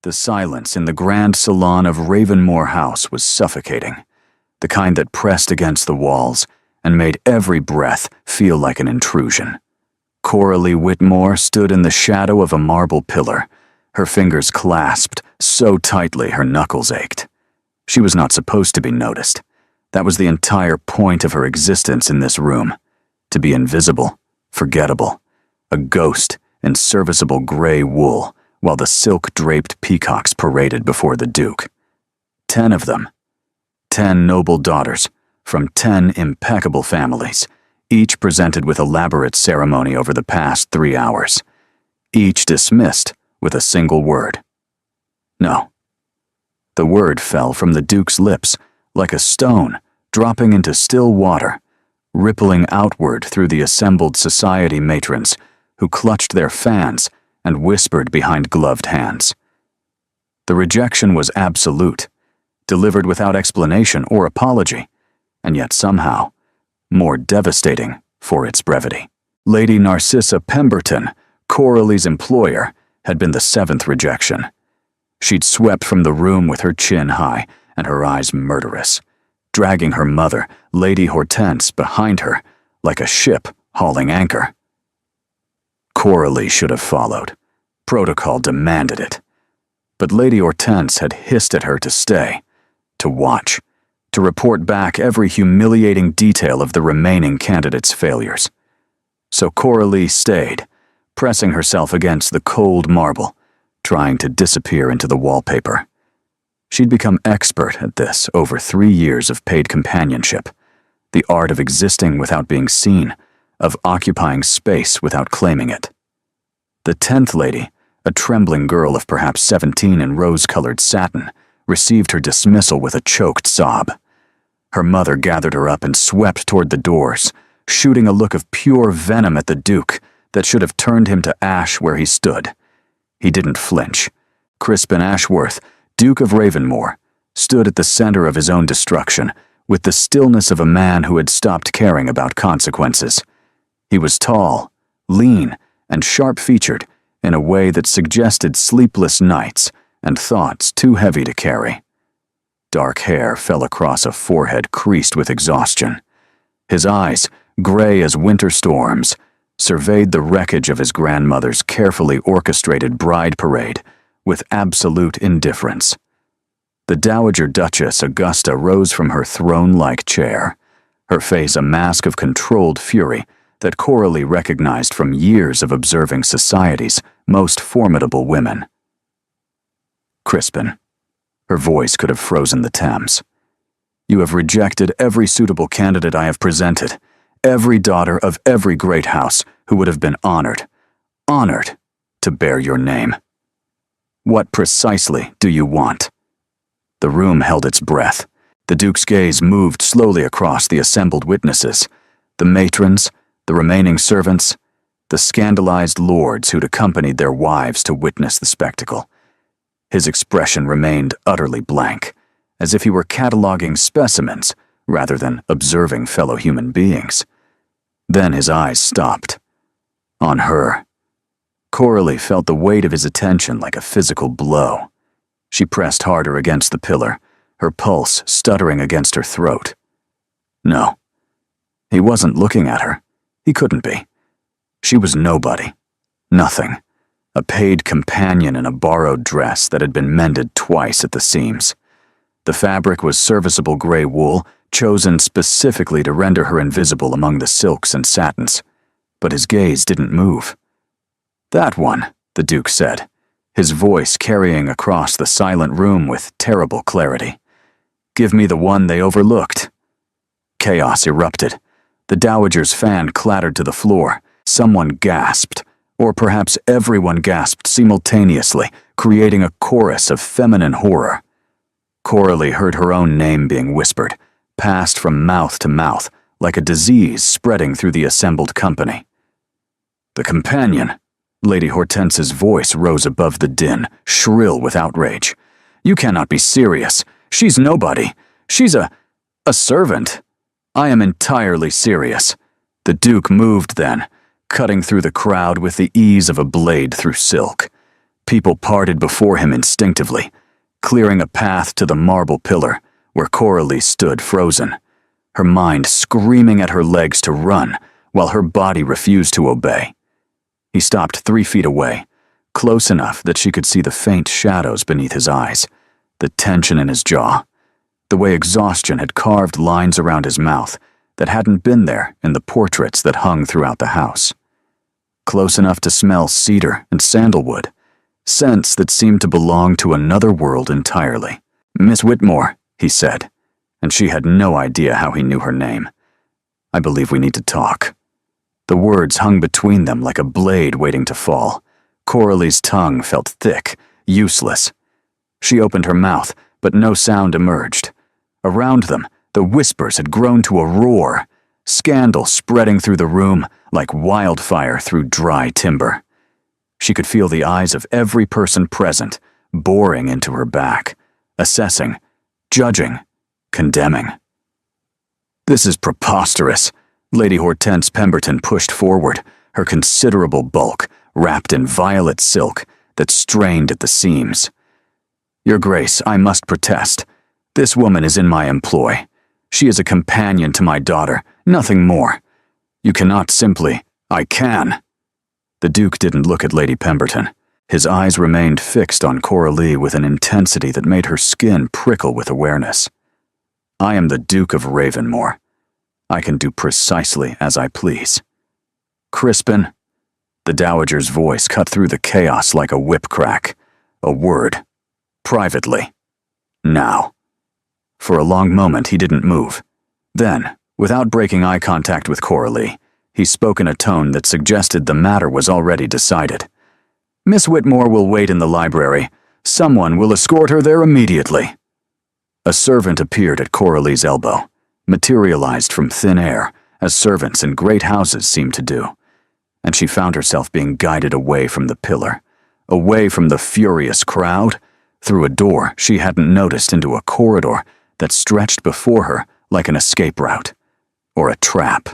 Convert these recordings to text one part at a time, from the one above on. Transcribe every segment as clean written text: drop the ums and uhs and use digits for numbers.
The silence in the grand salon of Ravenmore House was suffocating, the kind that pressed against the walls and made every breath feel like an intrusion. Coralie Whitmore stood in the shadow of a marble pillar, her fingers clasped so tightly her knuckles ached. She was not supposed to be noticed. That was the entire point of her existence in this room. To be invisible, forgettable, a ghost in serviceable gray wool, while the silk-draped peacocks paraded before the Duke. 10 of them. 10 noble daughters from 10 impeccable families, each presented with elaborate ceremony over the past 3 hours, each dismissed with a single word. No. The word fell from the Duke's lips like a stone dropping into still water, rippling outward through the assembled society matrons who clutched their fans and whispered behind gloved hands. The rejection was absolute, delivered without explanation or apology, and yet somehow more devastating for its brevity. Lady Narcissa Pemberton, Coralie's employer, had been the 7th rejection. She'd swept from the room with her chin high and her eyes murderous, dragging her mother, Lady Hortense, behind her like a ship hauling anchor. Coralie should have followed. Protocol demanded it. But Lady Hortense had hissed at her to stay, to watch, to report back every humiliating detail of the remaining candidates' failures. So Coralie stayed, pressing herself against the cold marble, trying to disappear into the wallpaper. She'd become expert at this over 3 years of paid companionship, the art of existing without being seen, of occupying space without claiming it. The 10th lady, a trembling girl of perhaps 17 in rose-colored satin, received her dismissal with a choked sob. Her mother gathered her up and swept toward the doors, shooting a look of pure venom at the Duke that should have turned him to ash where he stood. He didn't flinch. Crispin Ashworth, Duke of Ravenmore, stood at the center of his own destruction, with the stillness of a man who had stopped caring about consequences. He was tall, lean, and sharp-featured in a way that suggested sleepless nights and thoughts too heavy to carry. Dark hair fell across a forehead creased with exhaustion. His eyes, gray as winter storms, surveyed the wreckage of his grandmother's carefully orchestrated bride parade with absolute indifference. The Dowager Duchess Augusta rose from her throne-like chair, her face a mask of controlled fury that Coralie recognized from years of observing society's most formidable women. Crispin. Her voice could have frozen the Thames. You have rejected every suitable candidate I have presented, every daughter of every great house who would have been honored to bear your name. What precisely do you want? The room held its breath. The Duke's gaze moved slowly across the assembled witnesses, the matrons, the remaining servants, the scandalized lords who'd accompanied their wives to witness the spectacle. His expression remained utterly blank, as if he were cataloging specimens rather than observing fellow human beings. Then his eyes stopped. On her. Coralie felt the weight of his attention like a physical blow. She pressed harder against the pillar, her pulse stuttering against her throat. No. He wasn't looking at her. He couldn't be. She was nobody. Nothing. A paid companion in a borrowed dress that had been mended twice at the seams. The fabric was serviceable gray wool, chosen specifically to render her invisible among the silks and satins. But his gaze didn't move. That one, the Duke said, his voice carrying across the silent room with terrible clarity. Give me the one they overlooked. Chaos erupted. The Dowager's fan clattered to the floor. Someone gasped, or perhaps everyone gasped simultaneously, creating a chorus of feminine horror. Coralie heard her own name being whispered, passed from mouth to mouth, like a disease spreading through the assembled company. The companion. Lady Hortense's voice rose above the din, shrill with outrage. You cannot be serious. She's nobody. She's a servant. I am entirely serious. The Duke moved then, cutting through the crowd with the ease of a blade through silk. People parted before him instinctively, clearing a path to the marble pillar where Coralie stood frozen, her mind screaming at her legs to run while her body refused to obey. He stopped 3 feet away, close enough that she could see the faint shadows beneath his eyes, the tension in his jaw, the way exhaustion had carved lines around his mouth that hadn't been there in the portraits that hung throughout the house. Close enough to smell cedar and sandalwood, scents that seemed to belong to another world entirely. "Miss Whitmore," he said, and she had no idea how he knew her name. "I believe we need to talk." The words hung between them like a blade waiting to fall. Coralie's tongue felt thick, useless. She opened her mouth, but no sound emerged. Around them, the whispers had grown to a roar, scandal spreading through the room like wildfire through dry timber. She could feel the eyes of every person present, boring into her back, assessing, judging, condemning. "This is preposterous," Lady Hortense Pemberton pushed forward, her considerable bulk wrapped in violet silk that strained at the seams. "Your Grace, I must protest. This woman is in my employ. She is a companion to my daughter, nothing more. You cannot simply—" "I can." The Duke didn't look at Lady Pemberton. His eyes remained fixed on Coralie with an intensity that made her skin prickle with awareness. "I am the Duke of Ravenmore. I can do precisely as I please." "Crispin," the Dowager's voice cut through the chaos like a whip crack. "A word. Privately. Now." For a long moment he didn't move. Then, without breaking eye contact with Coralie, he spoke in a tone that suggested the matter was already decided. "Miss Whitmore will wait in the library. Someone will escort her there immediately." A servant appeared at Coralie's elbow, materialized from thin air, as servants in great houses seem to do, and she found herself being guided away from the pillar, away from the furious crowd, through a door she hadn't noticed into a corridor that stretched before her like an escape route, or a trap.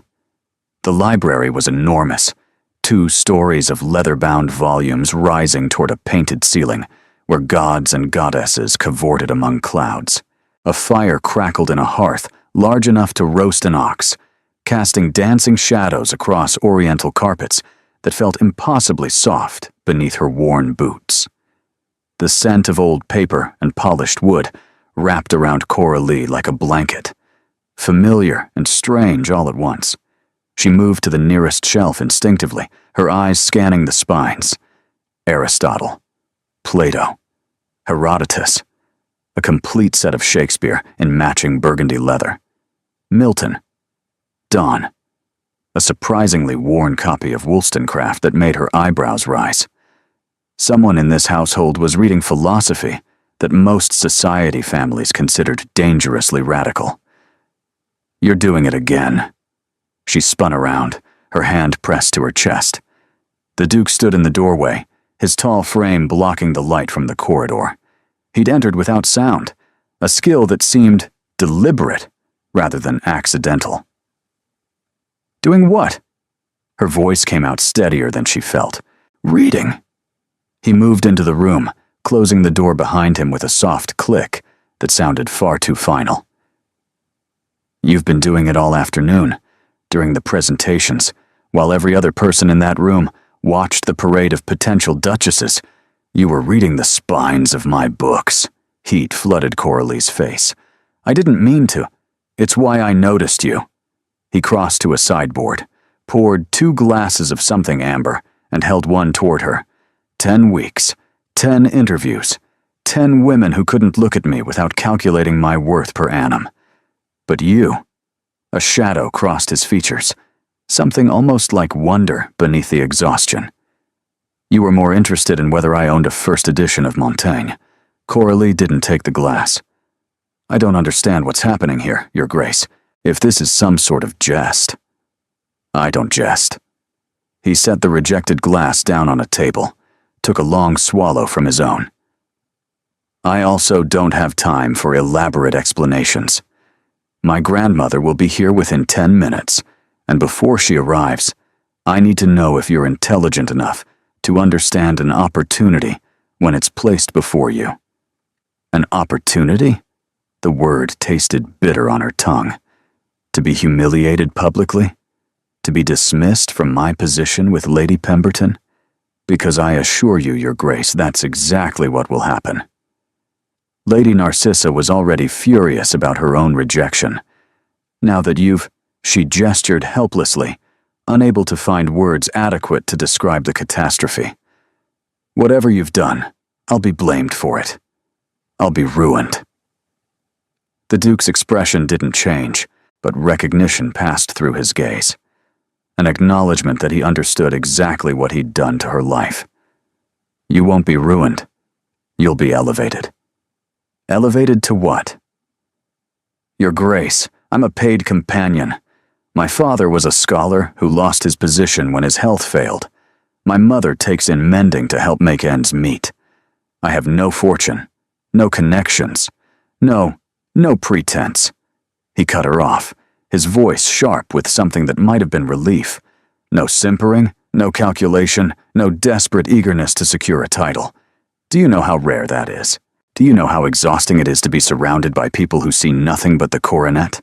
The library was enormous, 2 stories of leather-bound volumes rising toward a painted ceiling where gods and goddesses cavorted among clouds. A fire crackled in a hearth large enough to roast an ox, casting dancing shadows across oriental carpets that felt impossibly soft beneath her worn boots. The scent of old paper and polished wood wrapped around Coralie like a blanket, familiar and strange all at once. She moved to the nearest shelf instinctively, her eyes scanning the spines. Aristotle, Plato, Herodotus, a complete set of Shakespeare in matching burgundy leather. Milton, Donne, a surprisingly worn copy of Wollstonecraft that made her eyebrows rise. Someone in this household was reading philosophy that most society families considered dangerously radical. "You're doing it again." She spun around, her hand pressed to her chest. The Duke stood in the doorway, his tall frame blocking the light from the corridor. He'd entered without sound, a skill that seemed deliberate rather than accidental. "Doing what?" Her voice came out steadier than she felt. "Reading." He moved into the room, closing the door behind him with a soft click that sounded far too final. "You've been doing it all afternoon, during the presentations, while every other person in that room watched the parade of potential duchesses. You were reading the spines of my books." Heat flooded Coralie's face. "I didn't mean to. It's why I noticed you." He crossed to a sideboard, poured 2 glasses of something amber, and held one toward her. 10 weeks, 10 interviews, 10 women who couldn't look at me without calculating my worth per annum. But you— a shadow crossed his features, something almost like wonder beneath the exhaustion. "You were more interested in whether I owned a first edition of Montaigne." Coralie didn't take the glass. "I don't understand what's happening here, Your Grace, if this is some sort of jest." "I don't jest." He set the rejected glass down on a table, took a long swallow from his own. "I also don't have time for elaborate explanations. My grandmother will be here within 10 minutes, and before she arrives, I need to know if you're intelligent enough to understand an opportunity when it's placed before you. An opportunity? The word tasted bitter on her tongue. To be humiliated publicly? To be dismissed from my position with Lady Pemberton? Because I assure you, Your Grace, that's exactly what will happen. Lady Narcissa was already furious about her own rejection. Now that she gestured helplessly, unable to find words adequate to describe the catastrophe. Whatever you've done, I'll be blamed for it. I'll be ruined. The Duke's expression didn't change, but recognition passed through his gaze. An acknowledgement that he understood exactly what he'd done to her life. You won't be ruined. You'll be elevated. Elevated to what? Your Grace, I'm a paid companion. My father was a scholar who lost his position when his health failed. My mother takes in mending to help make ends meet. I have no fortune, no connections, no pretense. He cut her off, his voice sharp with something that might have been relief. No simpering, no calculation, no desperate eagerness to secure a title. Do you know how rare that is? Do you know how exhausting it is to be surrounded by people who see nothing but the coronet?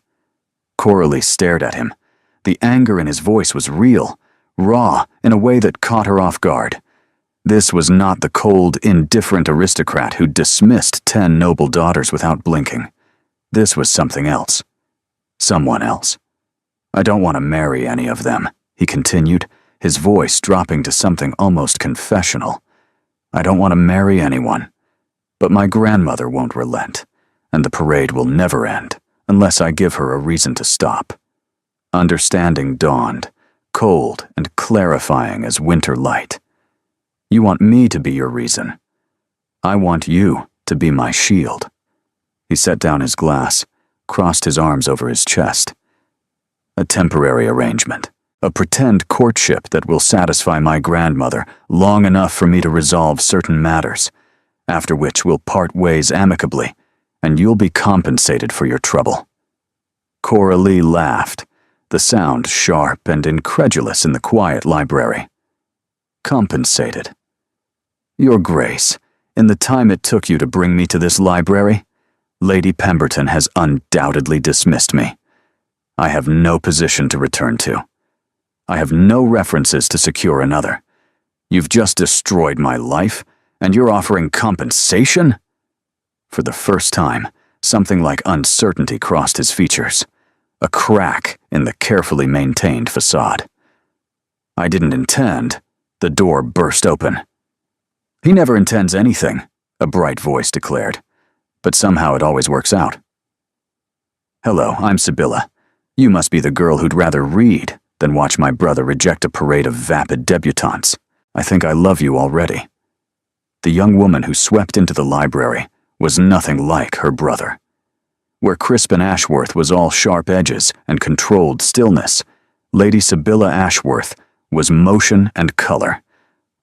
Coralie stared at him. The anger in his voice was real, raw, in a way that caught her off guard. This was not the cold, indifferent aristocrat who dismissed 10 noble daughters without blinking. This was something else. Someone else. I don't want to marry any of them, he continued, his voice dropping to something almost confessional. I don't want to marry anyone. But my grandmother won't relent, and the parade will never end unless I give her a reason to stop. Understanding dawned, cold and clarifying as winter light. You want me to be your reason. I want you to be my shield. He set down his glass, crossed his arms over his chest. A temporary arrangement, a pretend courtship that will satisfy my grandmother long enough for me to resolve certain matters, after which we'll part ways amicably, and you'll be compensated for your trouble. Coralie laughed, the sound sharp and incredulous in the quiet library. Compensated. Your Grace, in the time it took you to bring me to this library, Lady Pemberton has undoubtedly dismissed me. I have no position to return to. I have no references to secure another. You've just destroyed my life, and you're offering compensation? For the first time, something like uncertainty crossed his features, a crack in the carefully maintained facade. I didn't intend. The door burst open. He never intends anything, a bright voice declared, but somehow it always works out. Hello, I'm Sibylla. You must be the girl who'd rather read than watch my brother reject a parade of vapid debutantes. I think I love you already. The young woman who swept into the library was nothing like her brother. Where Crispin Ashworth was all sharp edges and controlled stillness, Lady Sibylla Ashworth was motion and color.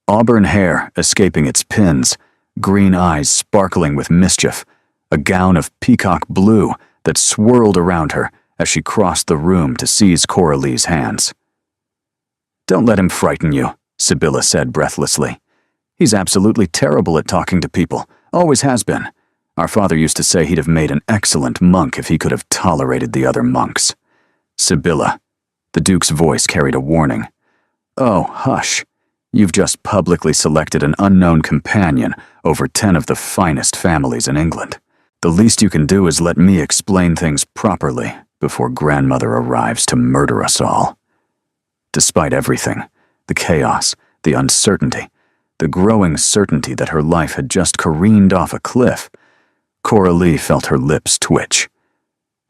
Auburn hair escaping its pins, green eyes sparkling with mischief, a gown of peacock blue that swirled around her as she crossed the room to seize Coralie's hands. Don't let him frighten you, Sibylla said breathlessly. He's absolutely terrible at talking to people, always has been. Our father used to say he'd have made an excellent monk if he could have tolerated the other monks. Sibylla. The Duke's voice carried a warning. Oh, hush. You've just publicly selected an unknown companion over 10 of the finest families in England. The least you can do is let me explain things properly before grandmother arrives to murder us all. Despite everything, the chaos, the uncertainty, the growing certainty that her life had just careened off a cliff, Coralie felt her lips twitch.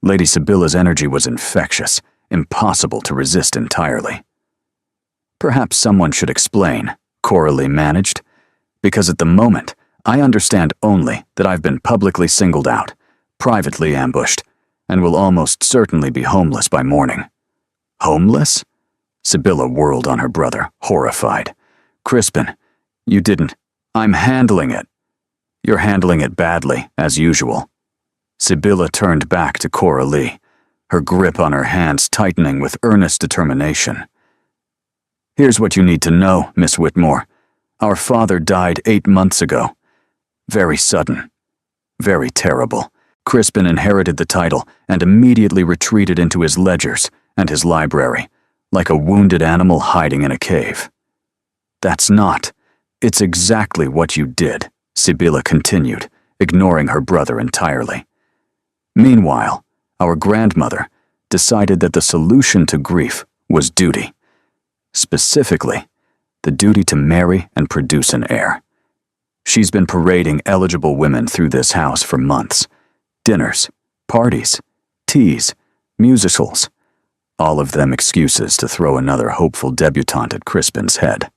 Lady Sibylla's energy was infectious, impossible to resist entirely. Perhaps someone should explain, Coralie managed, because at the moment, I understand only that I've been publicly singled out, privately ambushed, and will almost certainly be homeless by morning. Homeless? Sibylla whirled on her brother, horrified. Crispin, you didn't. I'm handling it. You're handling it badly, as usual. Sibylla turned back to Coralie, her grip on her hands tightening with earnest determination. Here's what you need to know, Miss Whitmore. Our father died 8 months ago, Very sudden. Very terrible. Crispin inherited the title and immediately retreated into his ledgers and his library, like a wounded animal hiding in a cave. That's not. It's exactly what you did, Sibylla continued, ignoring her brother entirely. Meanwhile, our grandmother decided that the solution to grief was duty. Specifically, the duty to marry and produce an heir. She's been parading eligible women through this house for months. Dinners, parties, teas, musicals, all of them excuses to throw another hopeful debutante at Crispin's head.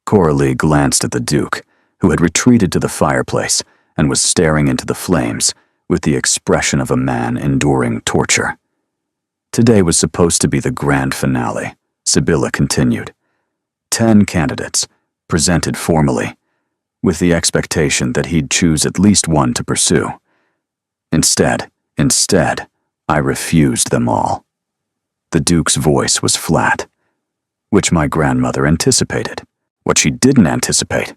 Coralie glanced at the Duke, who had retreated to the fireplace and was staring into the flames with the expression of a man enduring torture. Today was supposed to be the grand finale, Sibylla continued. 10 candidates, presented formally, with the expectation that he'd choose at least one to pursue. Instead, I refused them all. The Duke's voice was flat, which my grandmother anticipated. What she didn't anticipate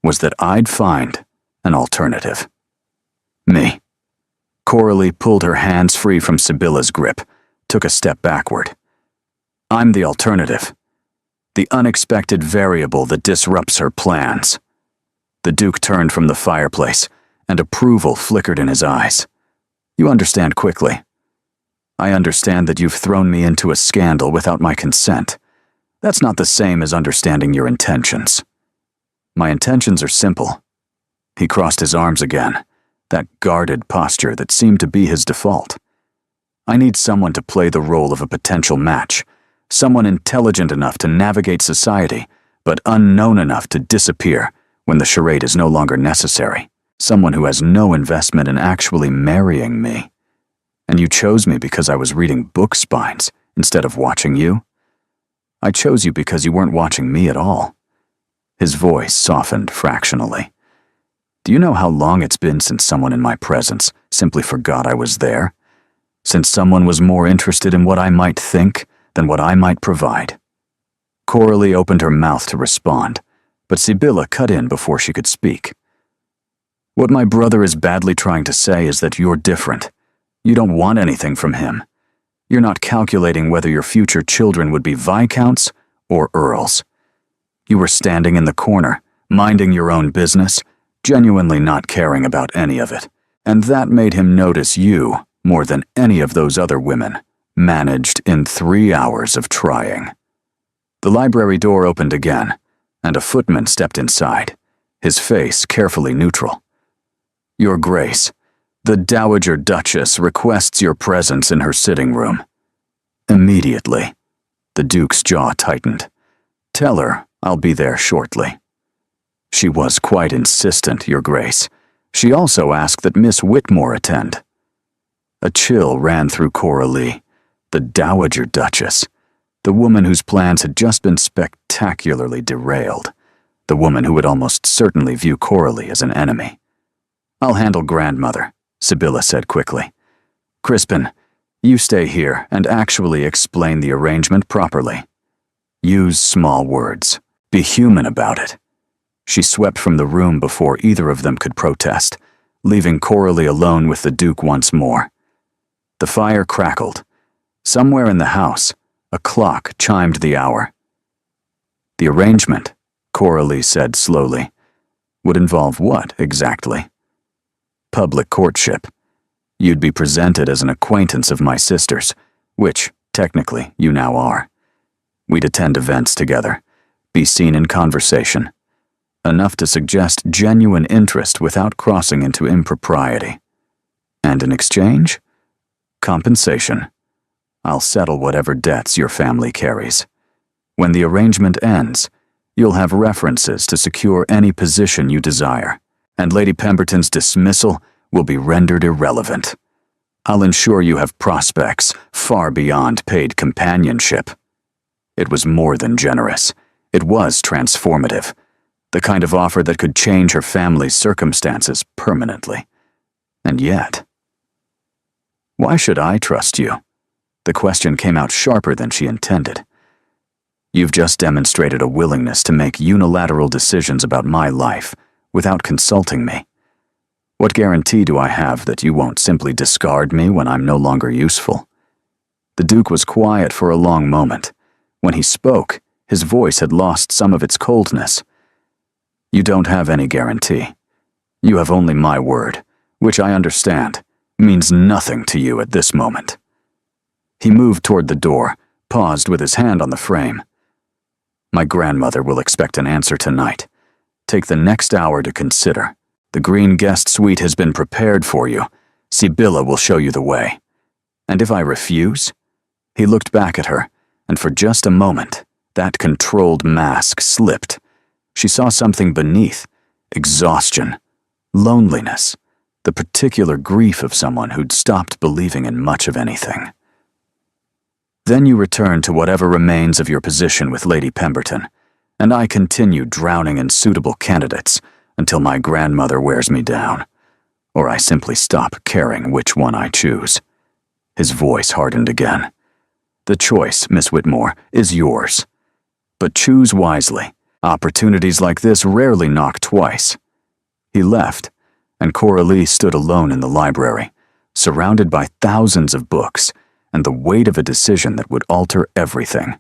was that I'd find an alternative. Me. Coralie pulled her hands free from Sibylla's grip, took a step backward. I'm the alternative. The unexpected variable that disrupts her plans. The Duke turned from the fireplace, and approval flickered in his eyes. You understand quickly. I understand that you've thrown me into a scandal without my consent. That's not the same as understanding your intentions. My intentions are simple. He crossed his arms again, that guarded posture that seemed to be his default. I need someone to play the role of a potential match, someone intelligent enough to navigate society, but unknown enough to disappear when the charade is no longer necessary. Someone who has no investment in actually marrying me. And you chose me because I was reading book spines instead of watching you? I chose you because you weren't watching me at all. His voice softened fractionally. Do you know how long it's been since someone in my presence simply forgot I was there? Since someone was more interested in what I might think than what I might provide? Coralie opened her mouth to respond, but Sibylla cut in before she could speak. What my brother is badly trying to say is that you're different. You don't want anything from him. You're not calculating whether your future children would be viscounts or earls. You were standing in the corner, minding your own business, genuinely not caring about any of it. And that made him notice you more than any of those other women, managed in 3 hours of trying. The library door opened again, and a footman stepped inside, his face carefully neutral. Your Grace, the Dowager Duchess requests your presence in her sitting room. Immediately. The Duke's jaw tightened. Tell her I'll be there shortly. She was quite insistent, Your Grace. She also asked that Miss Whitmore attend. A chill ran through Coralie. The Dowager Duchess. The woman whose plans had just been spectacularly derailed. The woman who would almost certainly view Coralie as an enemy. I'll handle grandmother, Sibylla said quickly. Crispin, you stay here and actually explain the arrangement properly. Use small words. Be human about it. She swept from the room before either of them could protest, leaving Coralie alone with the Duke once more. The fire crackled. Somewhere in the house, a clock chimed the hour. The arrangement, Coralie said slowly, would involve what exactly? Public courtship. You'd be presented as an acquaintance of my sister's, which, technically, you now are. We'd attend events together, be seen in conversation, enough to suggest genuine interest without crossing into impropriety. And in exchange? Compensation. I'll settle whatever debts your family carries. When the arrangement ends, you'll have references to secure any position you desire, and Lady Pemberton's dismissal will be rendered irrelevant. I'll ensure you have prospects far beyond paid companionship. It was more than generous. It was transformative. The kind of offer that could change her family's circumstances permanently. And yet... Why should I trust you? The question came out sharper than she intended. You've just demonstrated a willingness to make unilateral decisions about my life without consulting me. What guarantee do I have that you won't simply discard me when I'm no longer useful? The Duke was quiet for a long moment. When he spoke, his voice had lost some of its coldness. You don't have any guarantee. You have only my word, which I understand means nothing to you at this moment. He moved toward the door, paused with his hand on the frame. My grandmother will expect an answer tonight. Take the next hour to consider. The green guest suite has been prepared for you. Sibylla will show you the way. And if I refuse? He looked back at her, and for just a moment, that controlled mask slipped. She saw something beneath: exhaustion, loneliness, the particular grief of someone who'd stopped believing in much of anything. Then you return to whatever remains of your position with Lady Pemberton, and I continue drowning in suitable candidates until my grandmother wears me down, or I simply stop caring which one I choose. His voice hardened again. The choice, Miss Whitmore, is yours. But choose wisely. Opportunities like this rarely knock twice. He left, and Coralie stood alone in the library, surrounded by thousands of books and the weight of a decision that would alter everything.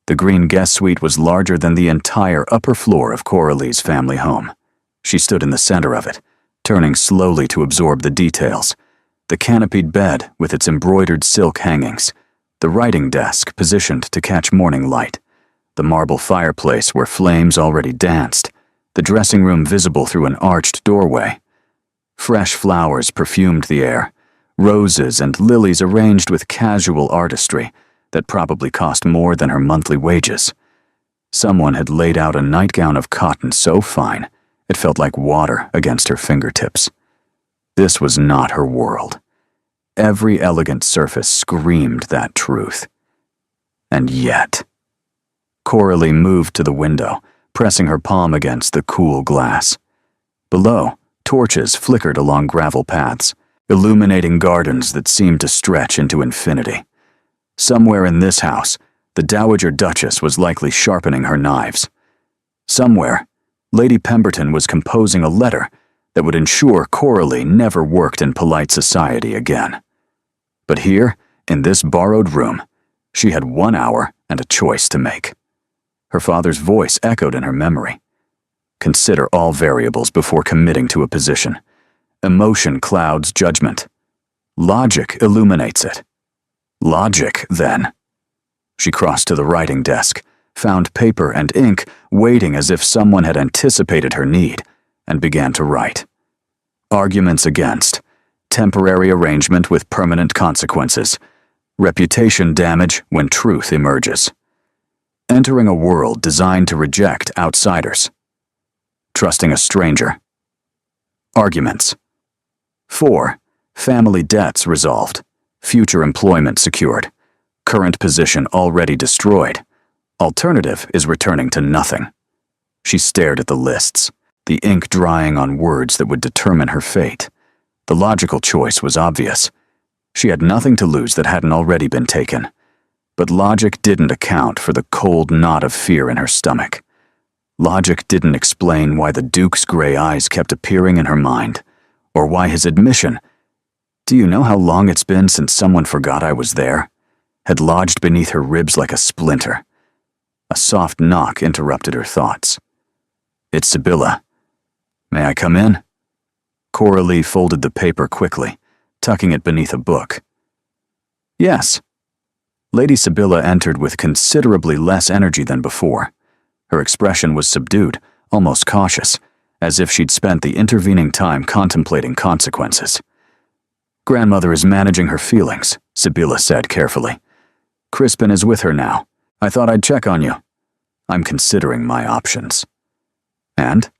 The green guest suite was larger than the entire upper floor of Coralie's family home. She stood in the center of it, turning slowly to absorb the details: the canopied bed with its embroidered silk hangings, the writing desk positioned to catch morning light, the marble fireplace where flames already danced, the dressing room visible through an arched doorway. Fresh flowers perfumed the air, roses and lilies arranged with casual artistry that probably cost more than her monthly wages. Someone had laid out a nightgown of cotton so fine it felt like water against her fingertips. This was not her world. Every elegant surface screamed that truth. And yet... Coralie moved to the window, pressing her palm against the cool glass. Below, torches flickered along gravel paths, illuminating gardens that seemed to stretch into infinity. Somewhere in this house, the Dowager Duchess was likely sharpening her knives. Somewhere, Lady Pemberton was composing a letter that would ensure Coralie never worked in polite society again. But here, in this borrowed room, she had 1 hour and a choice to make. Her father's voice echoed in her memory. Consider all variables before committing to a position. Emotion clouds judgment. Logic illuminates it. Logic, then. She crossed to the writing desk, found paper and ink, waiting as if someone had anticipated her need, and began to write. Arguments against. Temporary arrangement with permanent consequences. Reputation damage when truth emerges. Entering a world designed to reject outsiders. Trusting a stranger. Arguments. 4. Family debts resolved. Future employment secured. Current position already destroyed. Alternative is returning to nothing. She stared at the lists, the ink drying on words that would determine her fate. The logical choice was obvious. She had nothing to lose that hadn't already been taken. But logic didn't account for the cold knot of fear in her stomach. Logic didn't explain why the Duke's gray eyes kept appearing in her mind, or why his admission, "Do you know how long it's been since someone forgot I was there?" had lodged beneath her ribs like a splinter. A soft knock interrupted her thoughts. "It's Sibylla. May I come in?" Coralie folded the paper quickly, tucking it beneath a book. "Yes." Lady Sibylla entered with considerably less energy than before. Her expression was subdued, almost cautious, as if she'd spent the intervening time contemplating consequences. "Grandmother is managing her feelings," Sibylla said carefully. "Crispin is with her now. I thought I'd check on you. I'm considering my options." "And?"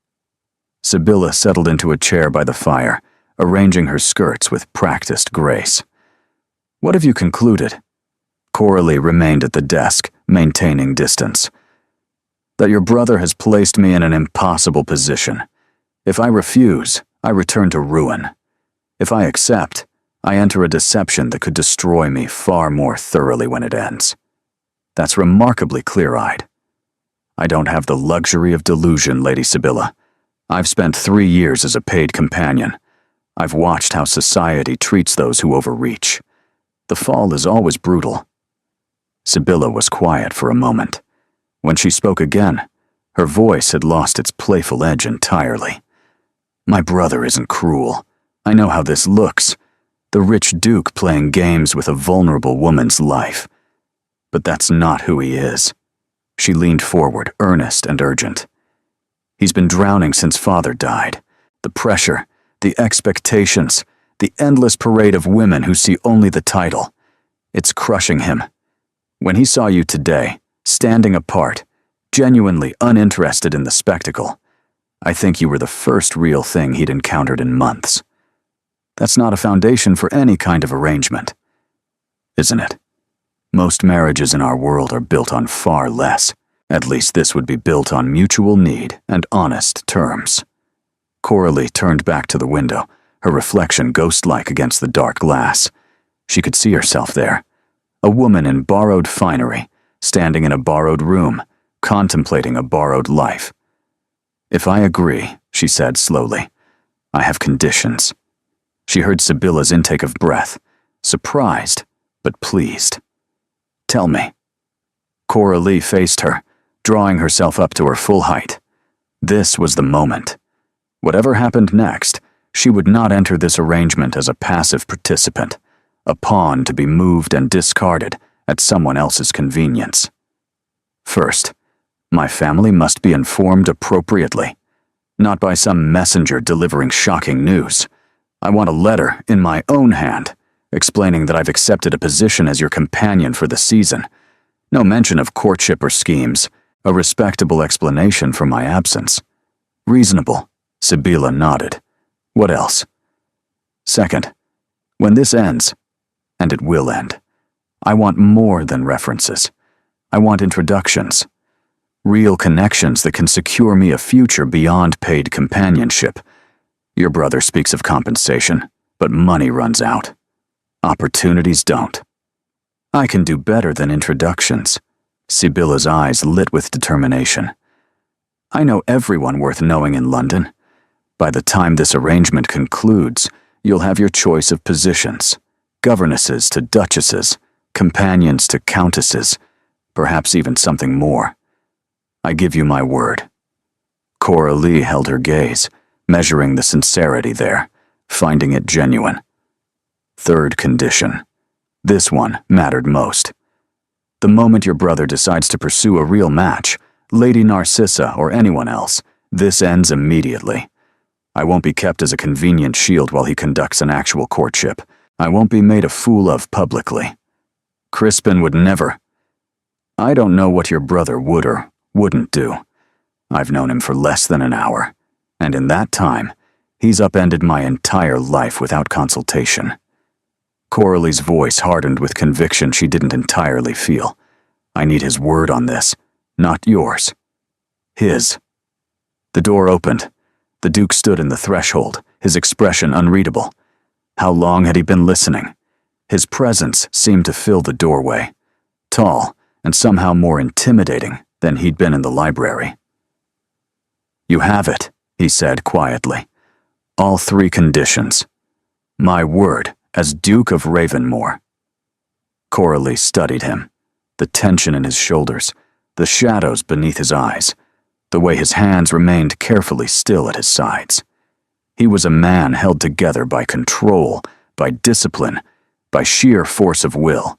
Sibylla settled into a chair by the fire, arranging her skirts with practiced grace. "What have you concluded?" Coralie remained at the desk, maintaining distance. "That your brother has placed me in an impossible position. If I refuse, I return to ruin. If I accept, I enter a deception that could destroy me far more thoroughly when it ends. That's remarkably clear-eyed. I don't have the luxury of delusion, Lady Sibylla. I've spent 3 years as a paid companion. I've watched how society treats those who overreach. The fall is always brutal. Sibylla was quiet for a moment. When she spoke again, her voice had lost its playful edge entirely. My brother isn't cruel. I know how this looks. The rich duke playing games with a vulnerable woman's life. But that's not who he is. She leaned forward, earnest and urgent. He's been drowning since father died. The pressure, the expectations, the endless parade of women who see only the title. It's crushing him. When he saw you today, standing apart, genuinely uninterested in the spectacle, I think you were the first real thing he'd encountered in months. That's not a foundation for any kind of arrangement, isn't it? Most marriages in our world are built on far less. At least this would be built on mutual need and honest terms. Coralie turned back to the window, her reflection ghost-like against the dark glass. She could see herself there, a woman in borrowed finery, standing in a borrowed room, contemplating a borrowed life. If I agree, she said slowly, I have conditions. She heard Sibylla's intake of breath, surprised, but pleased. Tell me. Coralie faced her, drawing herself up to her full height. This was the moment. Whatever happened next, she would not enter this arrangement as a passive participant, a pawn to be moved and discarded at someone else's convenience. First, my family must be informed appropriately, not by some messenger delivering shocking news. I want a letter in my own hand, explaining that I've accepted a position as your companion for the season. No mention of courtship or schemes, a respectable explanation for my absence. Reasonable, Sibylla nodded. What else? Second, when this ends, and it will end, I want more than references. I want introductions. Real connections that can secure me a future beyond paid companionship. Your brother speaks of compensation, but money runs out. Opportunities don't. I can do better than introductions. Sibylla's eyes lit with determination. I know everyone worth knowing in London. By the time this arrangement concludes, you'll have your choice of positions. Governesses to duchesses, companions to countesses, perhaps even something more. I give you my word. Coralie held her gaze, measuring the sincerity there, finding it genuine. Third condition. This one mattered most. The moment your brother decides to pursue a real match, Lady Narcissa or anyone else, this ends immediately. I won't be kept as a convenient shield while he conducts an actual courtship. I won't be made a fool of publicly. Crispin would never. I don't know what your brother would or wouldn't do. I've known him for less than an hour, and in that time, he's upended my entire life without consultation. Coralie's voice hardened with conviction she didn't entirely feel. I need his word on this, not yours. His. The door opened. The Duke stood in the threshold, his expression unreadable. How long had he been listening? His presence seemed to fill the doorway, tall and somehow more intimidating than he'd been in the library. You have it, he said quietly. All three conditions. My word as Duke of Ravenmore. Coralie studied him, the tension in his shoulders, the shadows beneath his eyes, the way his hands remained carefully still at his sides. He was a man held together by control, by discipline, by sheer force of will.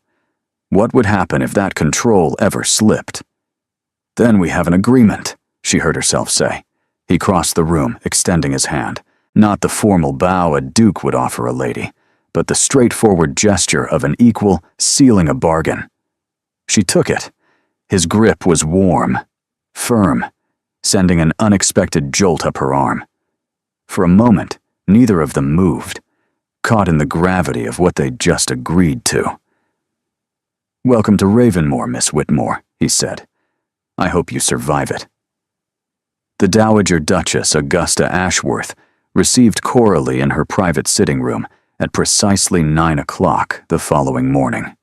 What would happen if that control ever slipped? Then we have an agreement, she heard herself say. He crossed the room, extending his hand, not the formal bow a duke would offer a lady, but the straightforward gesture of an equal sealing a bargain. She took it. His grip was warm, firm, sending an unexpected jolt up her arm. For a moment, neither of them moved, caught in the gravity of what they'd just agreed to. Welcome to Ravenmore, Miss Whitmore, he said. I hope you survive it. The Dowager Duchess Augusta Ashworth received Coralie in her private sitting room at precisely 9 o'clock the following morning.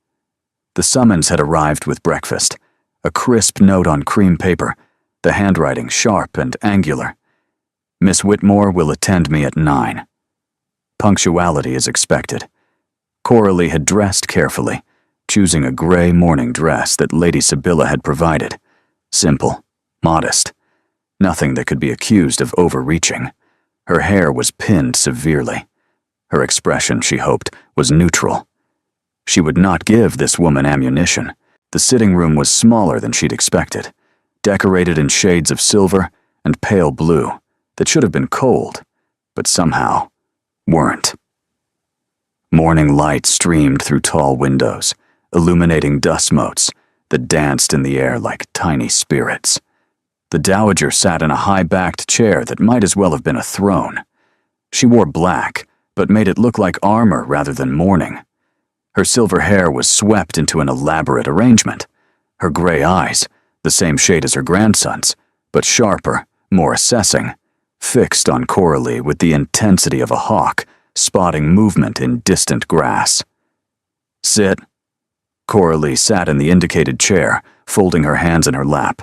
The summons had arrived with breakfast, a crisp note on cream paper, the handwriting sharp and angular. Miss Whitmore will attend me at 9. Punctuality is expected. Coralie had dressed carefully, choosing a gray morning dress that Lady Sibylla had provided. Simple, modest, nothing that could be accused of overreaching. Her hair was pinned severely. Her expression, she hoped, was neutral. She would not give this woman ammunition. The sitting room was smaller than she'd expected, decorated in shades of silver and pale blue that should have been cold, but somehow weren't. Morning light streamed through tall windows, illuminating dust motes that danced in the air like tiny spirits. The dowager sat in a high-backed chair that might as well have been a throne. She wore black, but made it look like armor rather than mourning. Her silver hair was swept into an elaborate arrangement. Her gray eyes, the same shade as her grandson's, but sharper, more assessing, fixed on Coralie with the intensity of a hawk spotting movement in distant grass. "Sit." Coralie sat in the indicated chair, folding her hands in her lap.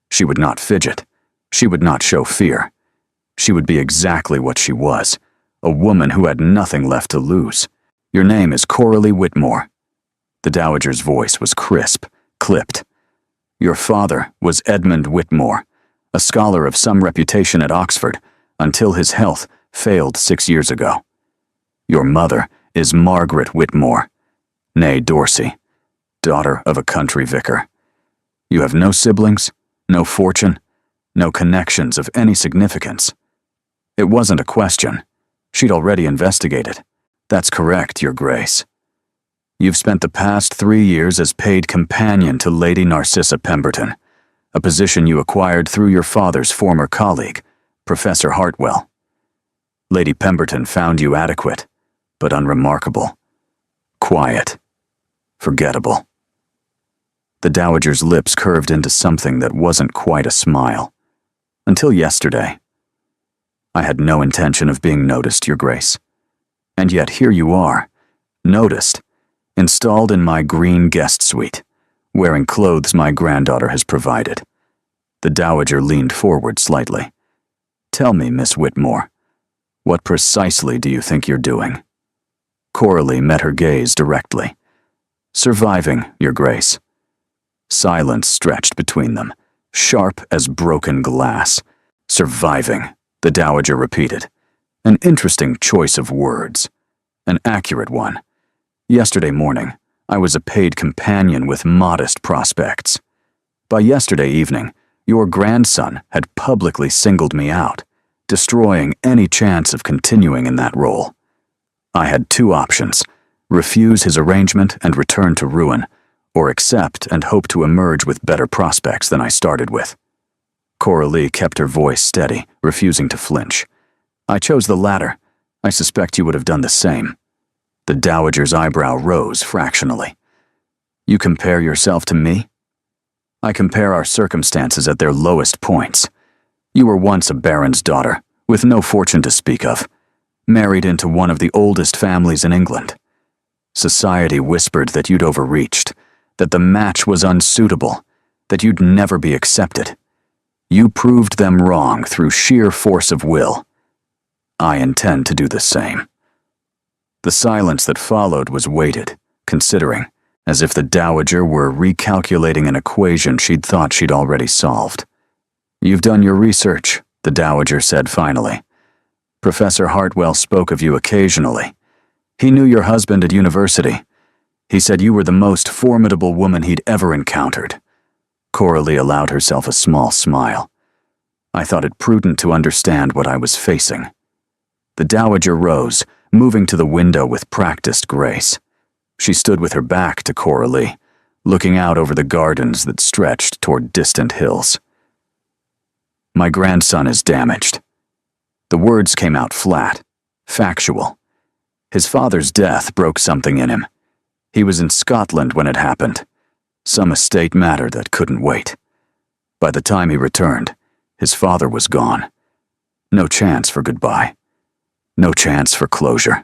She would not fidget. She would not show fear. She would be exactly what she was, a woman who had nothing left to lose. "Your name is Coralie Whitmore." The dowager's voice was crisp, clipped. "Your father was Edmund Whitmore, a scholar of some reputation at Oxford, until his health failed 6 years ago. Your mother is Margaret Whitmore, née Dorsey, daughter of a country vicar. You have no siblings, no fortune, no connections of any significance." It wasn't a question. She'd already investigated. "That's correct, Your Grace. You've spent the past 3 years as paid companion to Lady Narcissa Pemberton, a position you acquired through your father's former colleague, Professor Hartwell. Lady Pemberton found you adequate, but unremarkable. Quiet. Forgettable." The dowager's lips curved into something that wasn't quite a smile. "Until yesterday. I had no intention of being noticed, Your Grace. And yet here you are, noticed, installed in my green guest suite, wearing clothes my granddaughter has provided." The dowager leaned forward slightly. "Tell me, Miss Whitmore, what precisely do you think you're doing?" Coralie met her gaze directly. "Surviving, Your Grace." Silence stretched between them, sharp as broken glass. "Surviving," the dowager repeated. "An interesting choice of words. An accurate one. Yesterday morning, I was a paid companion with modest prospects. By yesterday evening, your grandson had publicly singled me out, destroying any chance of continuing in that role. I had 2 options: refuse his arrangement and return to ruin, or accept and hope to emerge with better prospects than I started with." Coralie kept her voice steady, refusing to flinch. "I chose the latter. I suspect you would have done the same." The dowager's eyebrow rose fractionally. "You compare yourself to me?" "I compare our circumstances at their lowest points. You were once a baron's daughter, with no fortune to speak of, married into one of the oldest families in England. Society whispered that you'd overreached, that the match was unsuitable, that you'd never be accepted. You proved them wrong through sheer force of will. I intend to do the same." The silence that followed was weighted, considering, as if the dowager were recalculating an equation she'd thought she'd already solved. "You've done your research," the dowager said finally. "Professor Hartwell spoke of you occasionally. He knew your husband at university. He said you were the most formidable woman he'd ever encountered." Coralie allowed herself a small smile. "I thought it prudent to understand what I was facing." The dowager rose, moving to the window with practiced grace. She stood with her back to Coralie, looking out over the gardens that stretched toward distant hills. "My grandson is damaged." The words came out flat, factual. His father's death broke something in him. He was in Scotland when it happened. Some estate matter that couldn't wait. By the time he returned, his father was gone. No chance for goodbye. No chance for closure.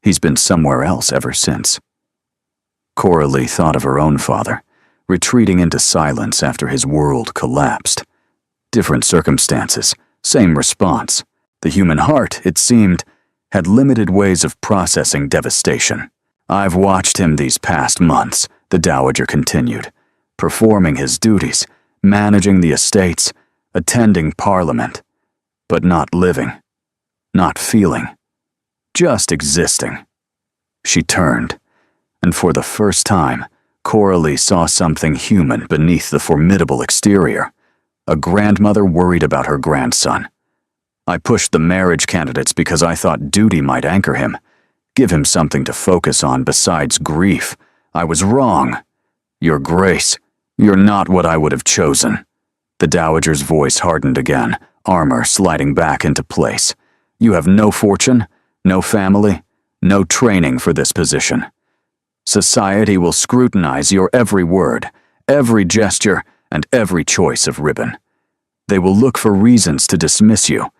He's been somewhere else ever since. Coralie thought of her own father, retreating into silence after his world collapsed. Different circumstances, same response. The human heart, it seemed, had limited ways of processing devastation. I've watched him these past months, the Dowager continued, performing his duties, managing the estates, attending Parliament, but not living, not feeling, just existing. She turned, and for the first time, Coralie saw something human beneath the formidable exterior, a grandmother worried about her grandson. I pushed the marriage candidates because I thought duty might anchor him, give him something to focus on besides grief. I was wrong. Your Grace, you're not what I would have chosen. The Dowager's voice hardened again, armor sliding back into place. You have no fortune, no family, no training for this position. Society will scrutinize your every word, every gesture, and every choice of ribbon. They will look for reasons to dismiss you,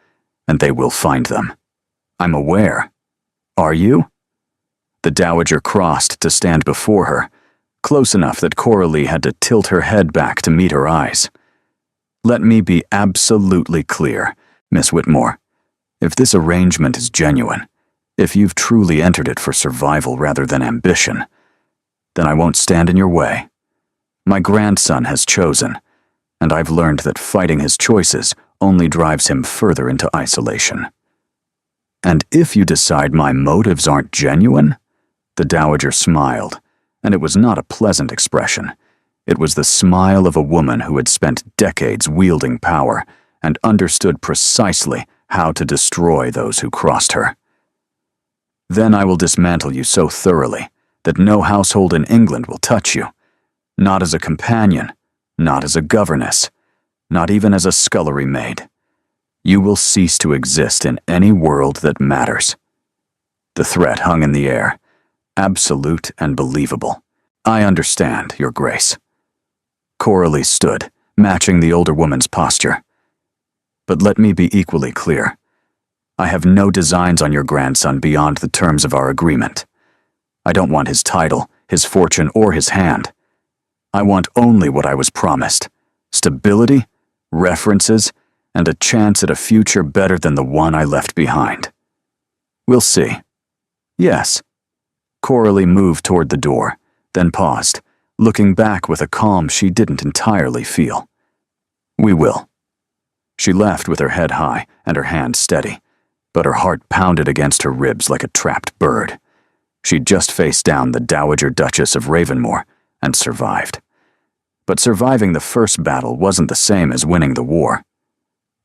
and they will find them. I'm aware. Are you? The Dowager crossed to stand before her, close enough that Coralie had to tilt her head back to meet her eyes. Let me be absolutely clear, Miss Whitmore. If this arrangement is genuine, if you've truly entered it for survival rather than ambition, then I won't stand in your way. My grandson has chosen, and I've learned that fighting his choices only drives him further into isolation. And if you decide my motives aren't genuine, the Dowager smiled, and it was not a pleasant expression. It was the smile of a woman who had spent decades wielding power and understood precisely how to destroy those who crossed her. Then I will dismantle you so thoroughly that no household in England will touch you, not as a companion, not as a governess, not even as a scullery maid. You will cease to exist in any world that matters. The threat hung in the air, absolute and believable. I understand, Your Grace. Coralie stood, matching the older woman's posture. But let me be equally clear. I have no designs on your grandson beyond the terms of our agreement. I don't want his title, his fortune, or his hand. I want only what I was promised: stability, references, and a chance at a future better than the one I left behind. We'll see. Yes. Coralie moved toward the door, then paused, looking back with a calm she didn't entirely feel. We will. She left with her head high and her hand steady, but her heart pounded against her ribs like a trapped bird. She'd just faced down the Dowager Duchess of Ravenmore and survived. But surviving the first battle wasn't the same as winning the war.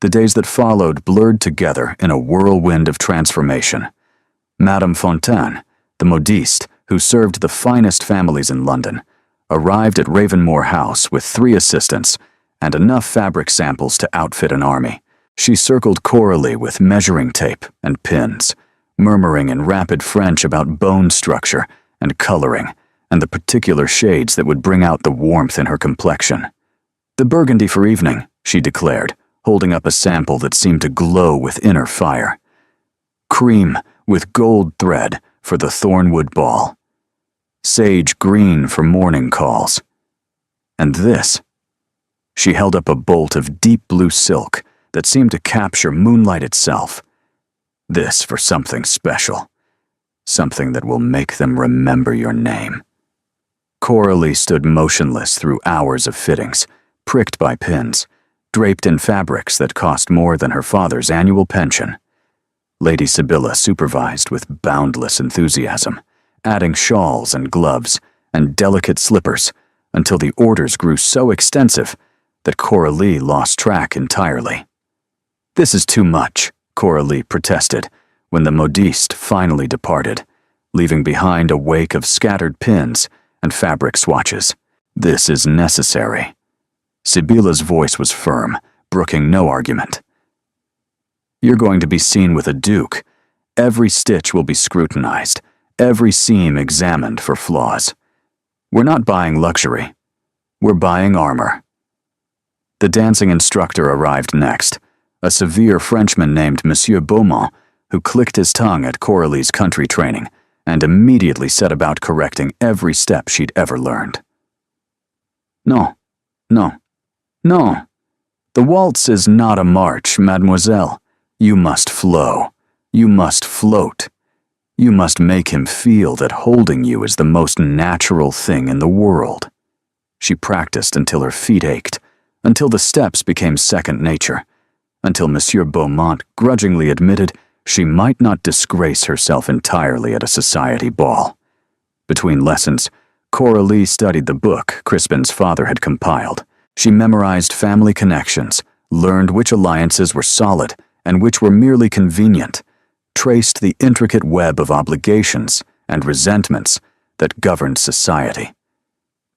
The days that followed blurred together in a whirlwind of transformation. Madame Fontaine, the modiste who served the finest families in London, arrived at Ravenmore House with 3 assistants and enough fabric samples to outfit an army. She circled Coralie with measuring tape and pins, murmuring in rapid French about bone structure and coloring and the particular shades that would bring out the warmth in her complexion. The burgundy for evening, she declared, holding up a sample that seemed to glow with inner fire. Cream with gold thread for the Thornwood ball. Sage green for morning calls. And this. She held up a bolt of deep blue silk that seemed to capture moonlight itself. This for something special. Something that will make them remember your name. Coralie stood motionless through hours of fittings, pricked by pins, draped in fabrics that cost more than her father's annual pension. Lady Sibylla supervised with boundless enthusiasm, adding shawls and gloves and delicate slippers until the orders grew so extensive that Coralie lost track entirely. This is too much, Coralie protested when the modiste finally departed, leaving behind a wake of scattered pins and fabric swatches. This is necessary. Sibylla's voice was firm, brooking no argument. You're going to be seen with a duke. Every stitch will be scrutinized, every seam examined for flaws. We're not buying luxury. We're buying armor. The dancing instructor arrived next, a severe Frenchman named Monsieur Beaumont, who clicked his tongue at Coralie's country training and immediately set about correcting every step she'd ever learned. No. The waltz is not a march, mademoiselle. You must flow. You must float. You must make him feel that holding you is the most natural thing in the world. She practiced until her feet ached, until the steps became second nature, until Monsieur Beaumont grudgingly admitted she might not disgrace herself entirely at a society ball. Between lessons, Coralie studied the book Crispin's father had compiled. She memorized family connections, learned which alliances were solid and which were merely convenient, traced the intricate web of obligations and resentments that governed society.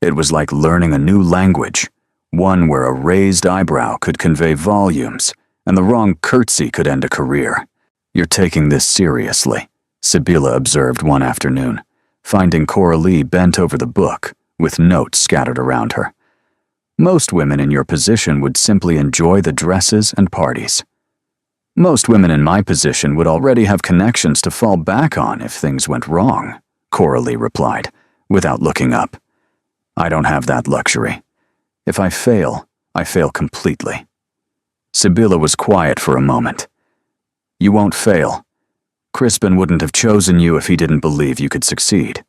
It was like learning a new language, one where a raised eyebrow could convey volumes and the wrong curtsy could end a career. "You're taking this seriously," Sibylla observed one afternoon, finding Coralie bent over the book with notes scattered around her. "Most women in your position would simply enjoy the dresses and parties. Most women in my position would already have connections to fall back on if things went wrong," Coralie replied, without looking up. "I don't have that luxury. If I fail completely." Sibylla was quiet for a moment. "You won't fail. Crispin wouldn't have chosen you if he didn't believe you could succeed.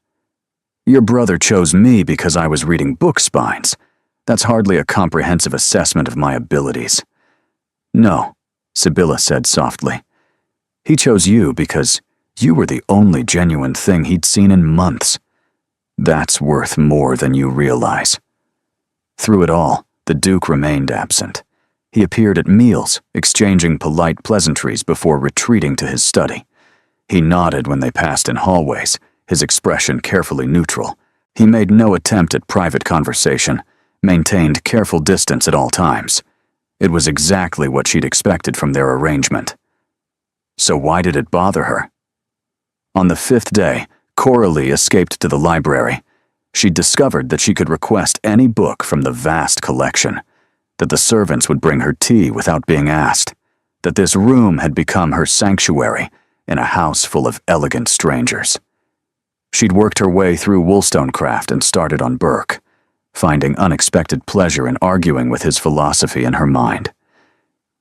Your brother chose me because I was reading book spines. That's hardly a comprehensive assessment of my abilities." "No," Sibylla said softly. "He chose you because you were the only genuine thing he'd seen in months. That's worth more than you realize." Through it all, the Duke remained absent. He appeared at meals, exchanging polite pleasantries before retreating to his study. He nodded when they passed in hallways, his expression carefully neutral. He made no attempt at private conversation, maintained careful distance at all times. It was exactly what she'd expected from their arrangement. So why did it bother her? On the 5th day, Coralie escaped to the library. She'd discovered that she could request any book from the vast collection, that the servants would bring her tea without being asked, that this room had become her sanctuary in a house full of elegant strangers. She'd worked her way through Wollstonecraft and started on Burke, finding unexpected pleasure in arguing with his philosophy in her mind.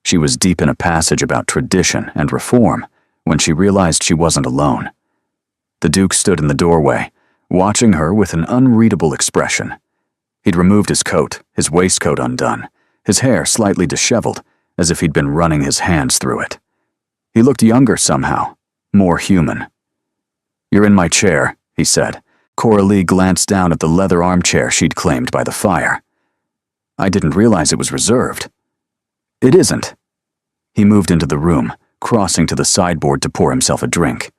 She was deep in a passage about tradition and reform when she realized she wasn't alone. The Duke stood in the doorway, watching her with an unreadable expression. He'd removed his coat, his waistcoat undone, his hair slightly disheveled, as if he'd been running his hands through it. He looked younger somehow, more human. "You're in my chair," he said. Coralie glanced down at the leather armchair she'd claimed by the fire. "I didn't realize it was reserved." "It isn't." He moved into the room, crossing to the sideboard to pour himself a drink.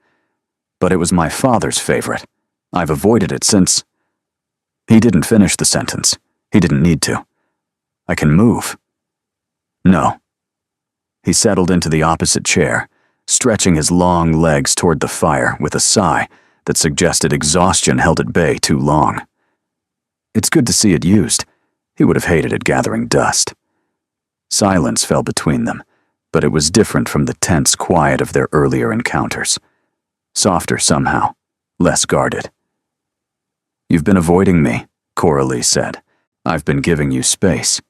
"But it was my father's favorite. I've avoided it since—" He didn't finish the sentence. He didn't need to. "I can move." "No." He settled into the opposite chair, stretching his long legs toward the fire with a sigh that suggested exhaustion held at bay too long. "It's good to see it used. He would have hated it gathering dust." Silence fell between them, but it was different from the tense quiet of their earlier encounters. Softer somehow, less guarded. "You've been avoiding me," Coralie said. "I've been giving you space."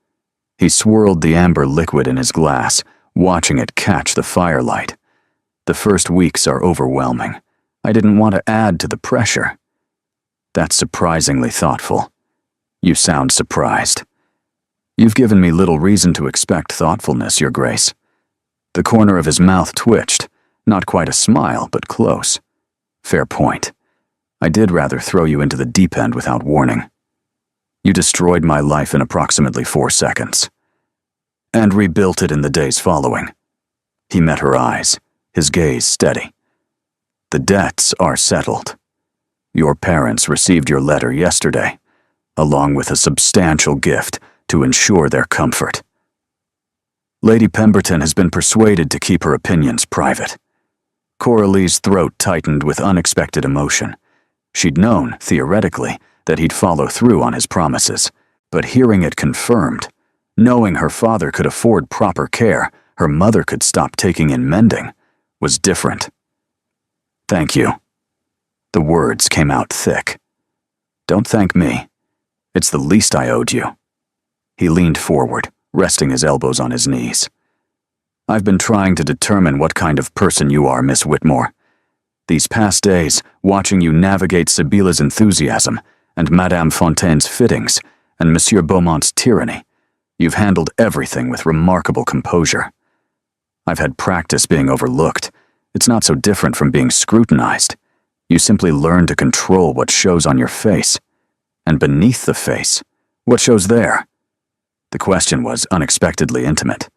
He swirled the amber liquid in his glass, watching it catch the firelight. "The first weeks are overwhelming. I didn't want to add to the pressure." "That's surprisingly thoughtful. You sound surprised." "You've given me little reason to expect thoughtfulness, Your Grace." The corner of his mouth twitched, not quite a smile, but close. "Fair point. I did rather throw you into the deep end without warning. You destroyed my life in approximately 4 seconds. And rebuilt it in the days following." He met her eyes, his gaze steady. "The debts are settled. Your parents received your letter yesterday, along with a substantial gift to ensure their comfort. Lady Pemberton has been persuaded to keep her opinions private." Coralie's throat tightened with unexpected emotion. She'd known, theoretically, that he'd follow through on his promises, but hearing it confirmed, knowing her father could afford proper care, her mother could stop taking in mending, was different. "Thank you." The words came out thick. "Don't thank me. It's the least I owed you." He leaned forward, resting his elbows on his knees. I've been trying to determine what kind of person you are, Miss Whitmore. These past days, watching you navigate Sibylla's enthusiasm and Madame Fontaine's fittings and Monsieur Beaumont's tyranny, you've handled everything with remarkable composure. I've had practice being overlooked. It's not so different from being scrutinized. You simply learn to control what shows on your face. And beneath the face, what shows there? The question was unexpectedly intimate.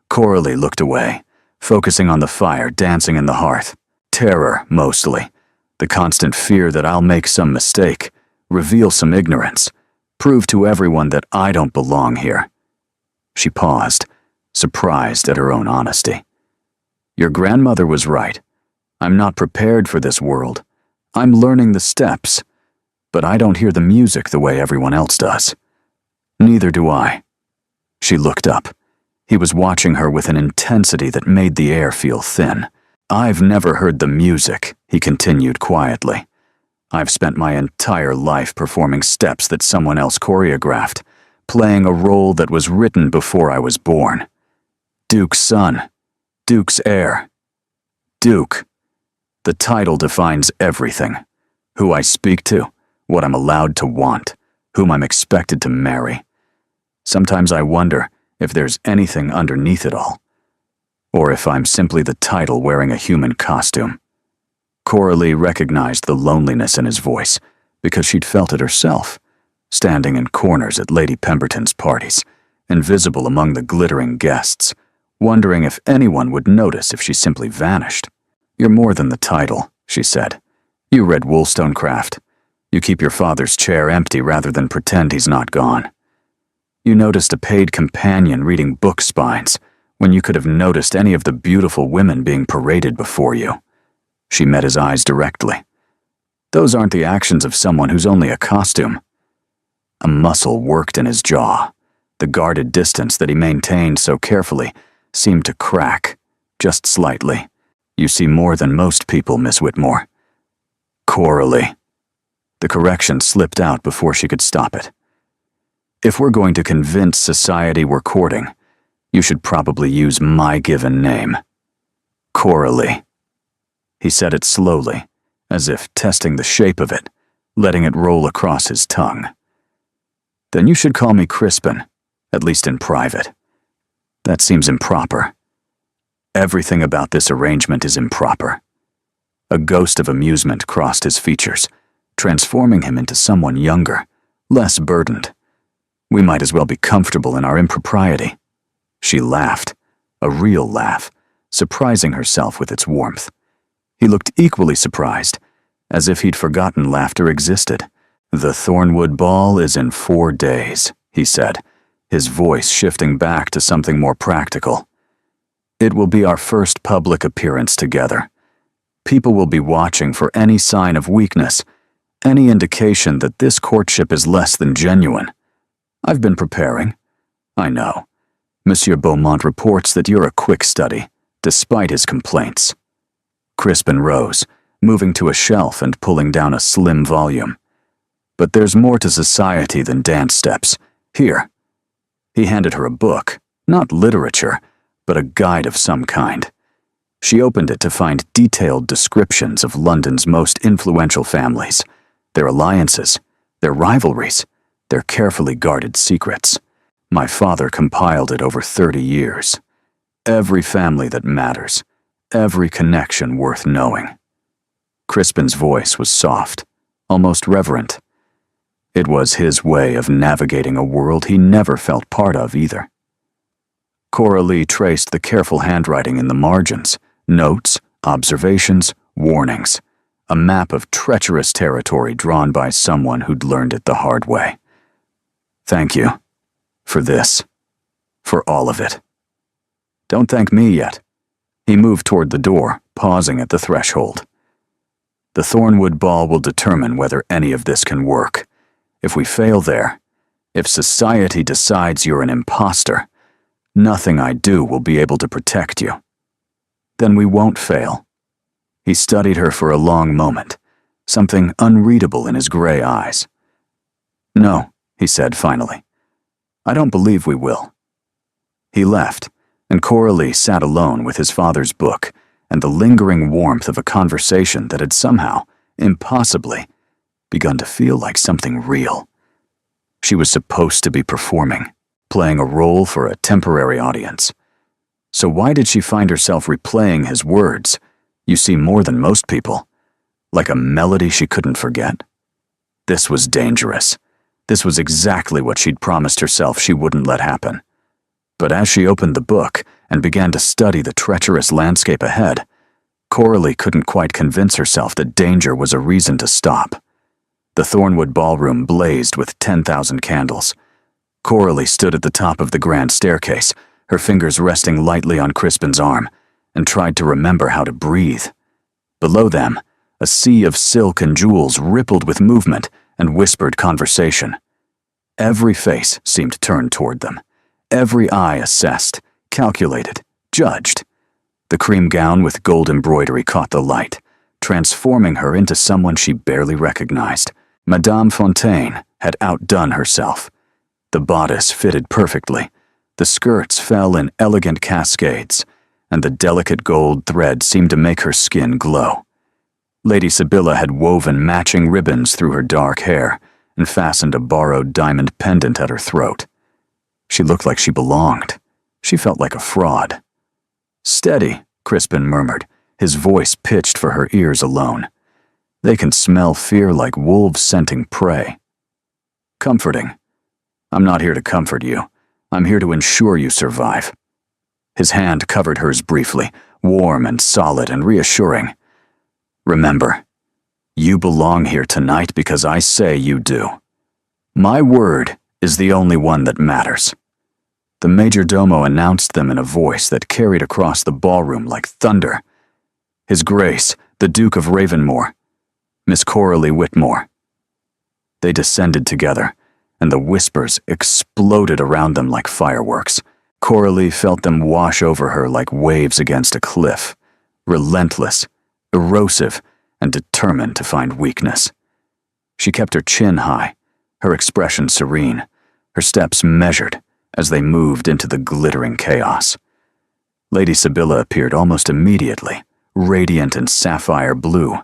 Coralie looked away, focusing on the fire dancing in the hearth. Terror, mostly. The constant fear that I'll make some mistake, reveal some ignorance, prove to everyone that I don't belong here. She paused, surprised at her own honesty. Your grandmother was right. I'm not prepared for this world. I'm learning the steps, but I don't hear the music the way everyone else does. Neither do I. She looked up. He was watching her with an intensity that made the air feel thin. I've never heard the music, he continued quietly. I've spent my entire life performing steps that someone else choreographed, playing a role that was written before I was born. Duke's son. Duke's heir. Duke. The title defines everything. Who I speak to, what I'm allowed to want, whom I'm expected to marry. Sometimes I wonder if there's anything underneath it all, or if I'm simply the title wearing a human costume. Coralie recognized the loneliness in his voice because she'd felt it herself, standing in corners at Lady Pemberton's parties, invisible among the glittering guests, wondering if anyone would notice if she simply vanished. You're more than the title, she said. You read Wollstonecraft. You keep your father's chair empty rather than pretend he's not gone. You noticed a paid companion reading book spines when you could have noticed any of the beautiful women being paraded before you. She met his eyes directly. Those aren't the actions of someone who's only a costume. A muscle worked in his jaw. The guarded distance that he maintained so carefully seemed to crack, just slightly. You see more than most people, Miss Whitmore. Coralie. The correction slipped out before she could stop it. If we're going to convince society we're courting, you should probably use my given name. Coralie. He said it slowly, as if testing the shape of it, letting it roll across his tongue. Then you should call me Crispin, at least in private. That seems improper. Everything about this arrangement is improper. A ghost of amusement crossed his features, transforming him into someone younger, less burdened. We might as well be comfortable in our impropriety. She laughed, a real laugh, surprising herself with its warmth. He looked equally surprised, as if he'd forgotten laughter existed. The Thornwood Ball is in 4 days, he said, his voice shifting back to something more practical. It will be our first public appearance together. People will be watching for any sign of weakness, any indication that this courtship is less than genuine. I've been preparing. I know. Monsieur Beaumont reports that you're a quick study, despite his complaints. Crispin rose, moving to a shelf and pulling down a slim volume. But there's more to society than dance steps. Here. He handed her a book, not literature, but a guide of some kind. She opened it to find detailed descriptions of London's most influential families, their alliances, their rivalries, their carefully guarded secrets. My father compiled it over 30 years. Every family that matters, every connection worth knowing. Crispin's voice was soft, almost reverent. It was his way of navigating a world he never felt part of either. Coralie traced the careful handwriting in the margins, notes, observations, warnings, a map of treacherous territory drawn by someone who'd learned it the hard way. Thank you. For this. For all of it. Don't thank me yet. He moved toward the door, pausing at the threshold. The Thornwood Ball will determine whether any of this can work. If we fail there, if society decides you're an imposter, nothing I do will be able to protect you. Then we won't fail. He studied her for a long moment, something unreadable in his gray eyes. No, he said finally. I don't believe we will. He left, and Coralie sat alone with his father's book and the lingering warmth of a conversation that had somehow, impossibly, begun to feel like something real. She was supposed to be performing, playing a role for a temporary audience. So why did she find herself replaying his words, "You see more than most people," like a melody she couldn't forget? This was dangerous. This was exactly what she'd promised herself she wouldn't let happen. But as she opened the book and began to study the treacherous landscape ahead, Coralie couldn't quite convince herself that danger was a reason to stop. The Thornwood ballroom blazed with 10,000 candles. Coralie stood at the top of the grand staircase, her fingers resting lightly on Crispin's arm, and tried to remember how to breathe. Below them, a sea of silk and jewels rippled with movement and whispered conversation. Every face seemed turned toward them. Every eye assessed, calculated, judged. The cream gown with gold embroidery caught the light, transforming her into someone she barely recognized. Madame Fontaine had outdone herself. The bodice fitted perfectly, the skirts fell in elegant cascades, and the delicate gold thread seemed to make her skin glow. Lady Sibylla had woven matching ribbons through her dark hair and fastened a borrowed diamond pendant at her throat. She looked like she belonged. She felt like a fraud. "Steady," Crispin murmured, his voice pitched for her ears alone. "They can smell fear like wolves scenting prey." "Comforting. I'm not here to comfort you. I'm here to ensure you survive." His hand covered hers briefly, warm and solid and reassuring. "Remember, you belong here tonight because I say you do. My word is the only one that matters." The majordomo announced them in a voice that carried across the ballroom like thunder. His Grace, the Duke of Ravenmore, Miss Coralie Whitmore. They descended together, and the whispers exploded around them like fireworks. Coralie felt them wash over her like waves against a cliff, relentless, erosive, and determined to find weakness. She kept her chin high, her expression serene, her steps measured as they moved into the glittering chaos. Lady Sibylla appeared almost immediately, radiant in sapphire blue,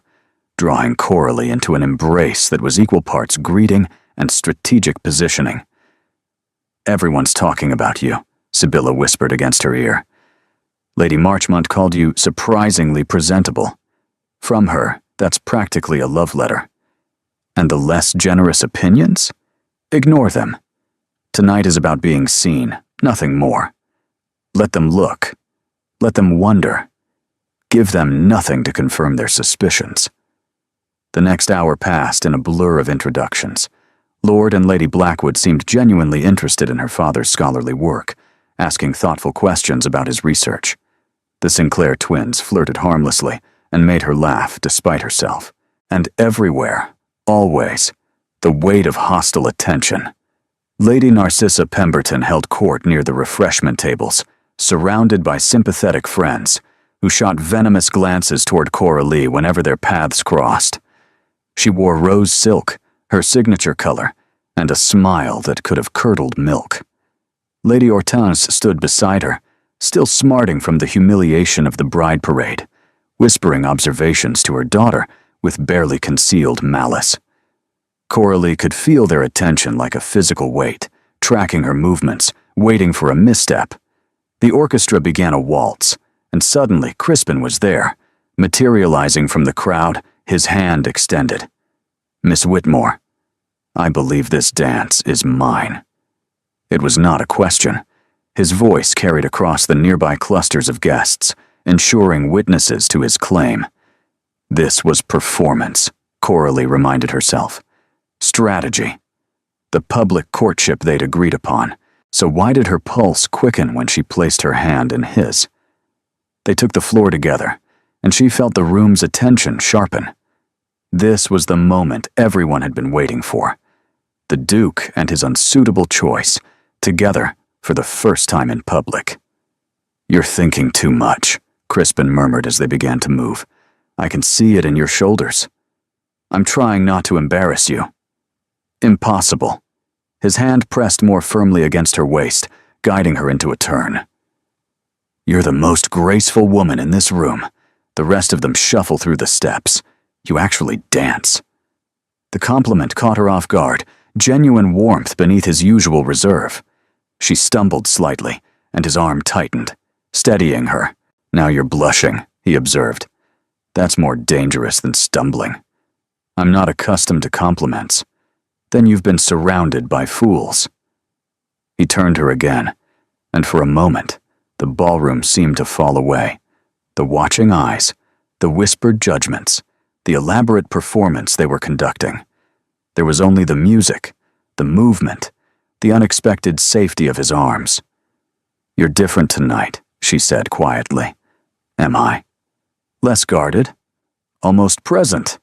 drawing Coralie into an embrace that was equal parts greeting and strategic positioning. "Everyone's talking about you," Sibylla whispered against her ear. "Lady Marchmont called you surprisingly presentable. From her, that's practically a love letter. And the less generous opinions? Ignore them. Tonight is about being seen, nothing more. Let them look. Let them wonder. Give them nothing to confirm their suspicions." The next hour passed in a blur of introductions. Lord and Lady Blackwood seemed genuinely interested in her father's scholarly work, asking thoughtful questions about his research. The Sinclair twins flirted harmlessly and made her laugh despite herself. And everywhere, always, the weight of hostile attention. Lady Narcissa Pemberton held court near the refreshment tables, surrounded by sympathetic friends, who shot venomous glances toward Coralie whenever their paths crossed. She wore rose silk, her signature color, and a smile that could have curdled milk. Lady Hortense stood beside her, still smarting from the humiliation of the bride parade, whispering observations to her daughter with barely concealed malice. Coralie could feel their attention like a physical weight, tracking her movements, waiting for a misstep. The orchestra began a waltz, and suddenly Crispin was there, materializing from the crowd, his hand extended. "Miss Whitmore, I believe this dance is mine." It was not a question. His voice carried across the nearby clusters of guests, ensuring witnesses to his claim. This was performance, Coralie reminded herself. Strategy. The public courtship they'd agreed upon, so why did her pulse quicken when she placed her hand in his? They took the floor together, and she felt the room's attention sharpen. This was the moment everyone had been waiting for. The Duke and his unsuitable choice, together for the first time in public. "You're thinking too much," Crispin murmured as they began to move. "I can see it in your shoulders." "I'm trying not to embarrass you." "Impossible." His hand pressed more firmly against her waist, guiding her into a turn. You're the most graceful woman in this room. The rest of them shuffle through the steps. You actually dance." The compliment caught her off guard, genuine warmth beneath his usual reserve. She stumbled slightly, and his arm tightened, steadying her. "Now you're blushing," he observed. "That's more dangerous than stumbling. I'm not accustomed to compliments. Then you've been surrounded by fools." He turned her again, and for a moment, the ballroom seemed to fall away. The watching eyes, the whispered judgments, the elaborate performance they were conducting. There was only the music, the movement, the unexpected safety of his arms. "You're different tonight," she said quietly. "Am I? Less guarded? Almost present?"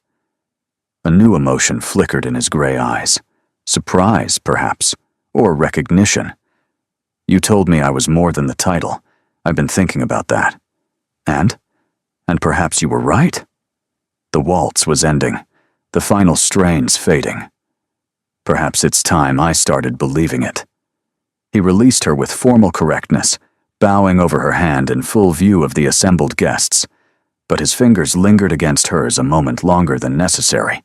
A new emotion flickered in his gray eyes. Surprise, perhaps, or recognition. "You told me I was more than the title. I've been thinking about that. And perhaps you were right?" The waltz was ending, the final strains fading. "Perhaps it's time I started believing it." He released her with formal correctness, bowing over her hand in full view of the assembled guests. But his fingers lingered against hers a moment longer than necessary,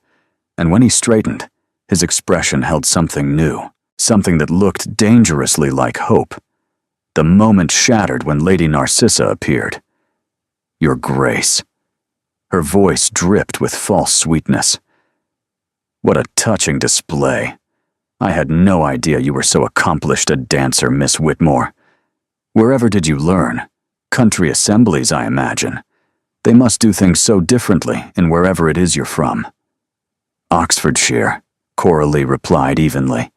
and when he straightened, his expression held something new, something that looked dangerously like hope. The moment shattered when Lady Narcissa appeared. "Your Grace." Her voice dripped with false sweetness. "What a touching display. I had no idea you were so accomplished a dancer, Miss Whitmore. Wherever did you learn? Country assemblies, I imagine. They must do things so differently in wherever it is you're from." "Oxfordshire," Coralie replied evenly.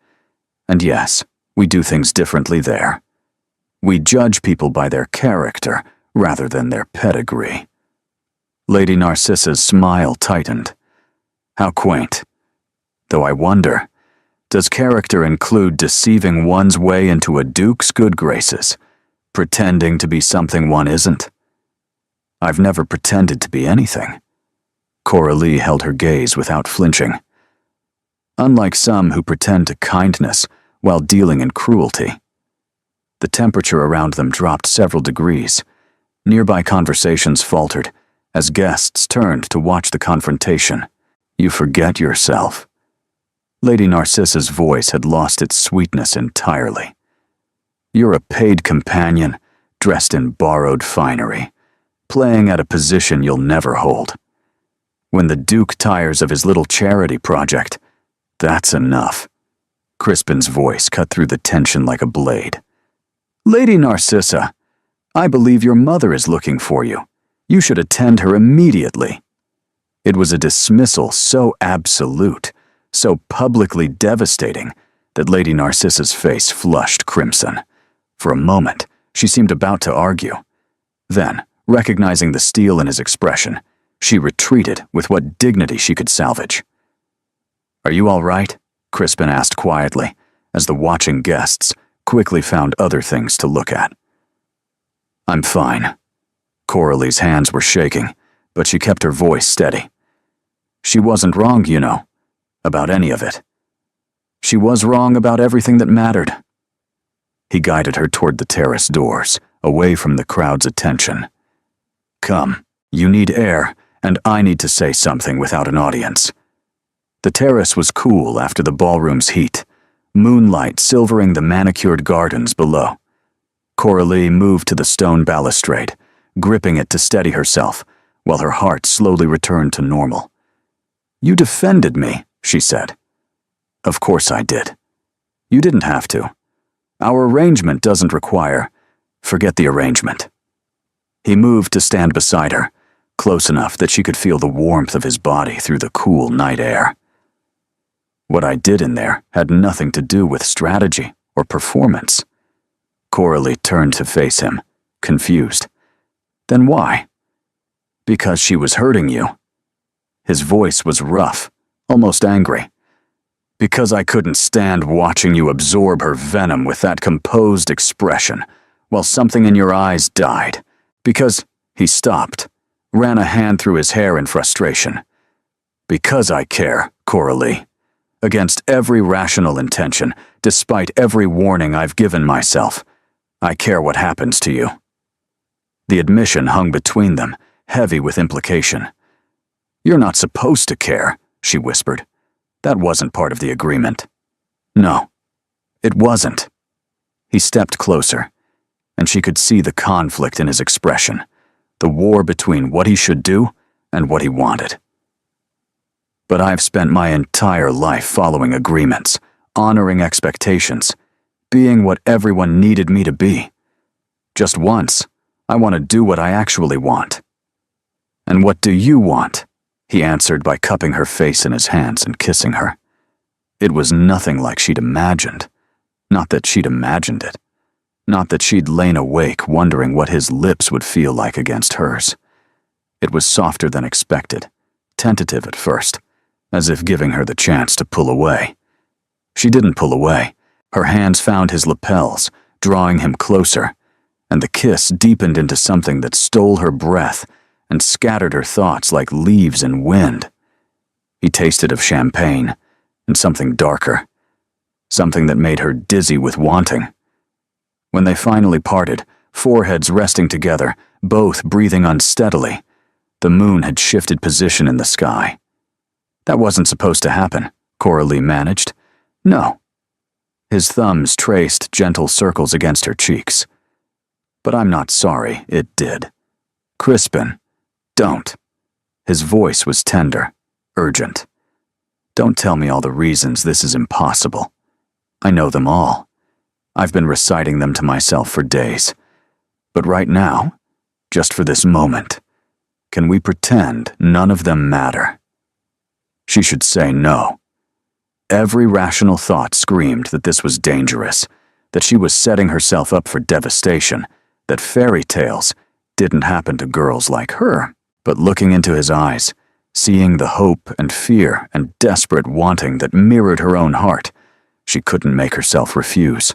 "And yes, we do things differently there. We judge people by their character rather than their pedigree." Lady Narcissa's smile tightened. "How quaint. Though I wonder, does character include deceiving one's way into a duke's good graces, pretending to be something one isn't?" "I've never pretended to be anything." Coralie held her gaze without flinching. "Unlike some who pretend to kindness while dealing in cruelty." The temperature around them dropped several degrees. Nearby conversations faltered as guests turned to watch the confrontation. "You forget yourself." Lady Narcissa's voice had lost its sweetness entirely. "You're a paid companion, dressed in borrowed finery, playing at a position you'll never hold. When the Duke tires of his little charity project, that's enough." Crispin's voice cut through the tension like a blade. "Lady Narcissa, I believe your mother is looking for you. You should attend her immediately." It was a dismissal so absolute, so publicly devastating, that Lady Narcissa's face flushed crimson. For a moment, she seemed about to argue. Then, recognizing the steel in his expression, she retreated with what dignity she could salvage. "Are you all right?" Crispin asked quietly, as the watching guests quickly found other things to look at. "I'm fine." Coralie's hands were shaking, but she kept her voice steady. "She wasn't wrong, you know, about any of it. She was wrong about everything that mattered." He guided her toward the terrace doors, away from the crowd's attention. "Come, you need air, and I need to say something without an audience." The terrace was cool after the ballroom's heat, moonlight silvering the manicured gardens below. Coralie moved to the stone balustrade, gripping it to steady herself, while her heart slowly returned to normal. "You defended me," she said. "Of course I did. You didn't have to. Our arrangement doesn't require. Forget the arrangement." He moved to stand beside her, close enough that she could feel the warmth of his body through the cool night air. "What I did in there had nothing to do with strategy or performance." Coralie turned to face him, confused. "Then why?" "Because she was hurting you." His voice was rough, almost angry. "Because I couldn't stand watching you absorb her venom with that composed expression, while something in your eyes died. Because—" He stopped, ran a hand through his hair in frustration. "Because I care, Coralie. Against every rational intention, despite every warning I've given myself, I care what happens to you." The admission hung between them, heavy with implication. "You're not supposed to care," she whispered. "That wasn't part of the agreement." "No, it wasn't." He stepped closer, and she could see the conflict in his expression, the war between what he should do and what he wanted. "But I've spent my entire life following agreements, honoring expectations, being what everyone needed me to be. Just once, I want to do what I actually want." "And what do you want?" he answered by cupping her face in his hands and kissing her. It was nothing like she'd imagined. Not that she'd imagined it. Not that she'd lain awake wondering what his lips would feel like against hers. It was softer than expected, tentative at first, as if giving her the chance to pull away. She didn't pull away. Her hands found his lapels, drawing him closer, and the kiss deepened into something that stole her breath and scattered her thoughts like leaves in wind. He tasted of champagne and something darker, something that made her dizzy with wanting. When they finally parted, foreheads resting together, both breathing unsteadily, the moon had shifted position in the sky. That wasn't supposed to happen, Coralie managed. No. His thumbs traced gentle circles against her cheeks. "But I'm not sorry it did. Crispin, don't." His voice was tender, urgent. "Don't tell me all the reasons this is impossible. I know them all. I've been reciting them to myself for days. But right now, just for this moment, can we pretend none of them matter?" She should say no. Every rational thought screamed that this was dangerous, that she was setting herself up for devastation, that fairy tales didn't happen to girls like her. But looking into his eyes, seeing the hope and fear and desperate wanting that mirrored her own heart, she couldn't make herself refuse.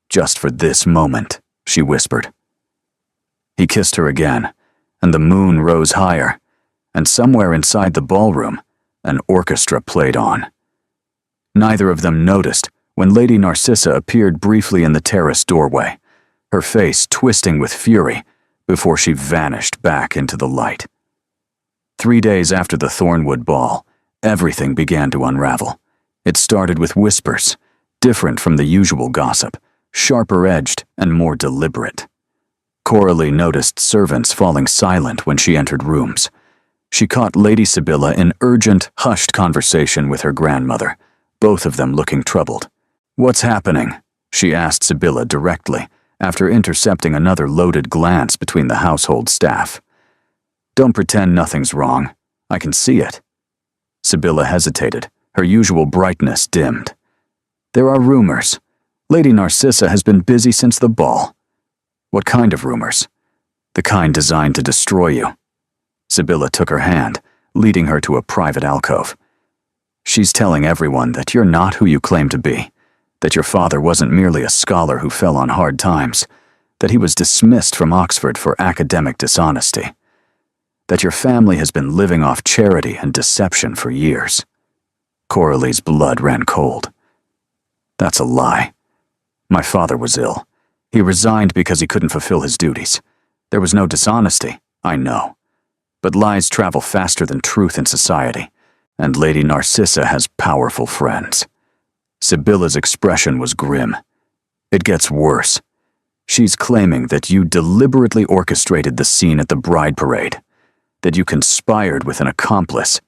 "Just for this moment," she whispered. He kissed her again, and the moon rose higher, and somewhere inside the ballroom, an orchestra played on. Neither of them noticed when Lady Narcissa appeared briefly in the terrace doorway, her face twisting with fury before she vanished back into the light. 3 days after the Thornwood ball, everything began to unravel. It started with whispers, different from the usual gossip, sharper-edged and more deliberate. Coralie noticed servants falling silent when she entered rooms. She caught Lady Sibylla in urgent, hushed conversation with her grandmother, both of them looking troubled. "What's happening?" she asked Sibylla directly, after intercepting another loaded glance between the household staff. "Don't pretend nothing's wrong. I can see it." Sibylla hesitated, her usual brightness dimmed. "There are rumors. Lady Narcissa has been busy since the ball." "What kind of rumors?" "The kind designed to destroy you." Sibylla took her hand, leading her to a private alcove. "She's telling everyone that you're not who you claim to be, that your father wasn't merely a scholar who fell on hard times, that he was dismissed from Oxford for academic dishonesty, that your family has been living off charity and deception for years." Coralie's blood ran cold. "That's a lie. My father was ill. He resigned because he couldn't fulfill his duties. There was no dishonesty, I know. But lies travel faster than truth in society, and Lady Narcissa has powerful friends." Sibylla's expression was grim. "It gets worse. She's claiming that you deliberately orchestrated the scene at the bride parade, that you conspired with an accomplice,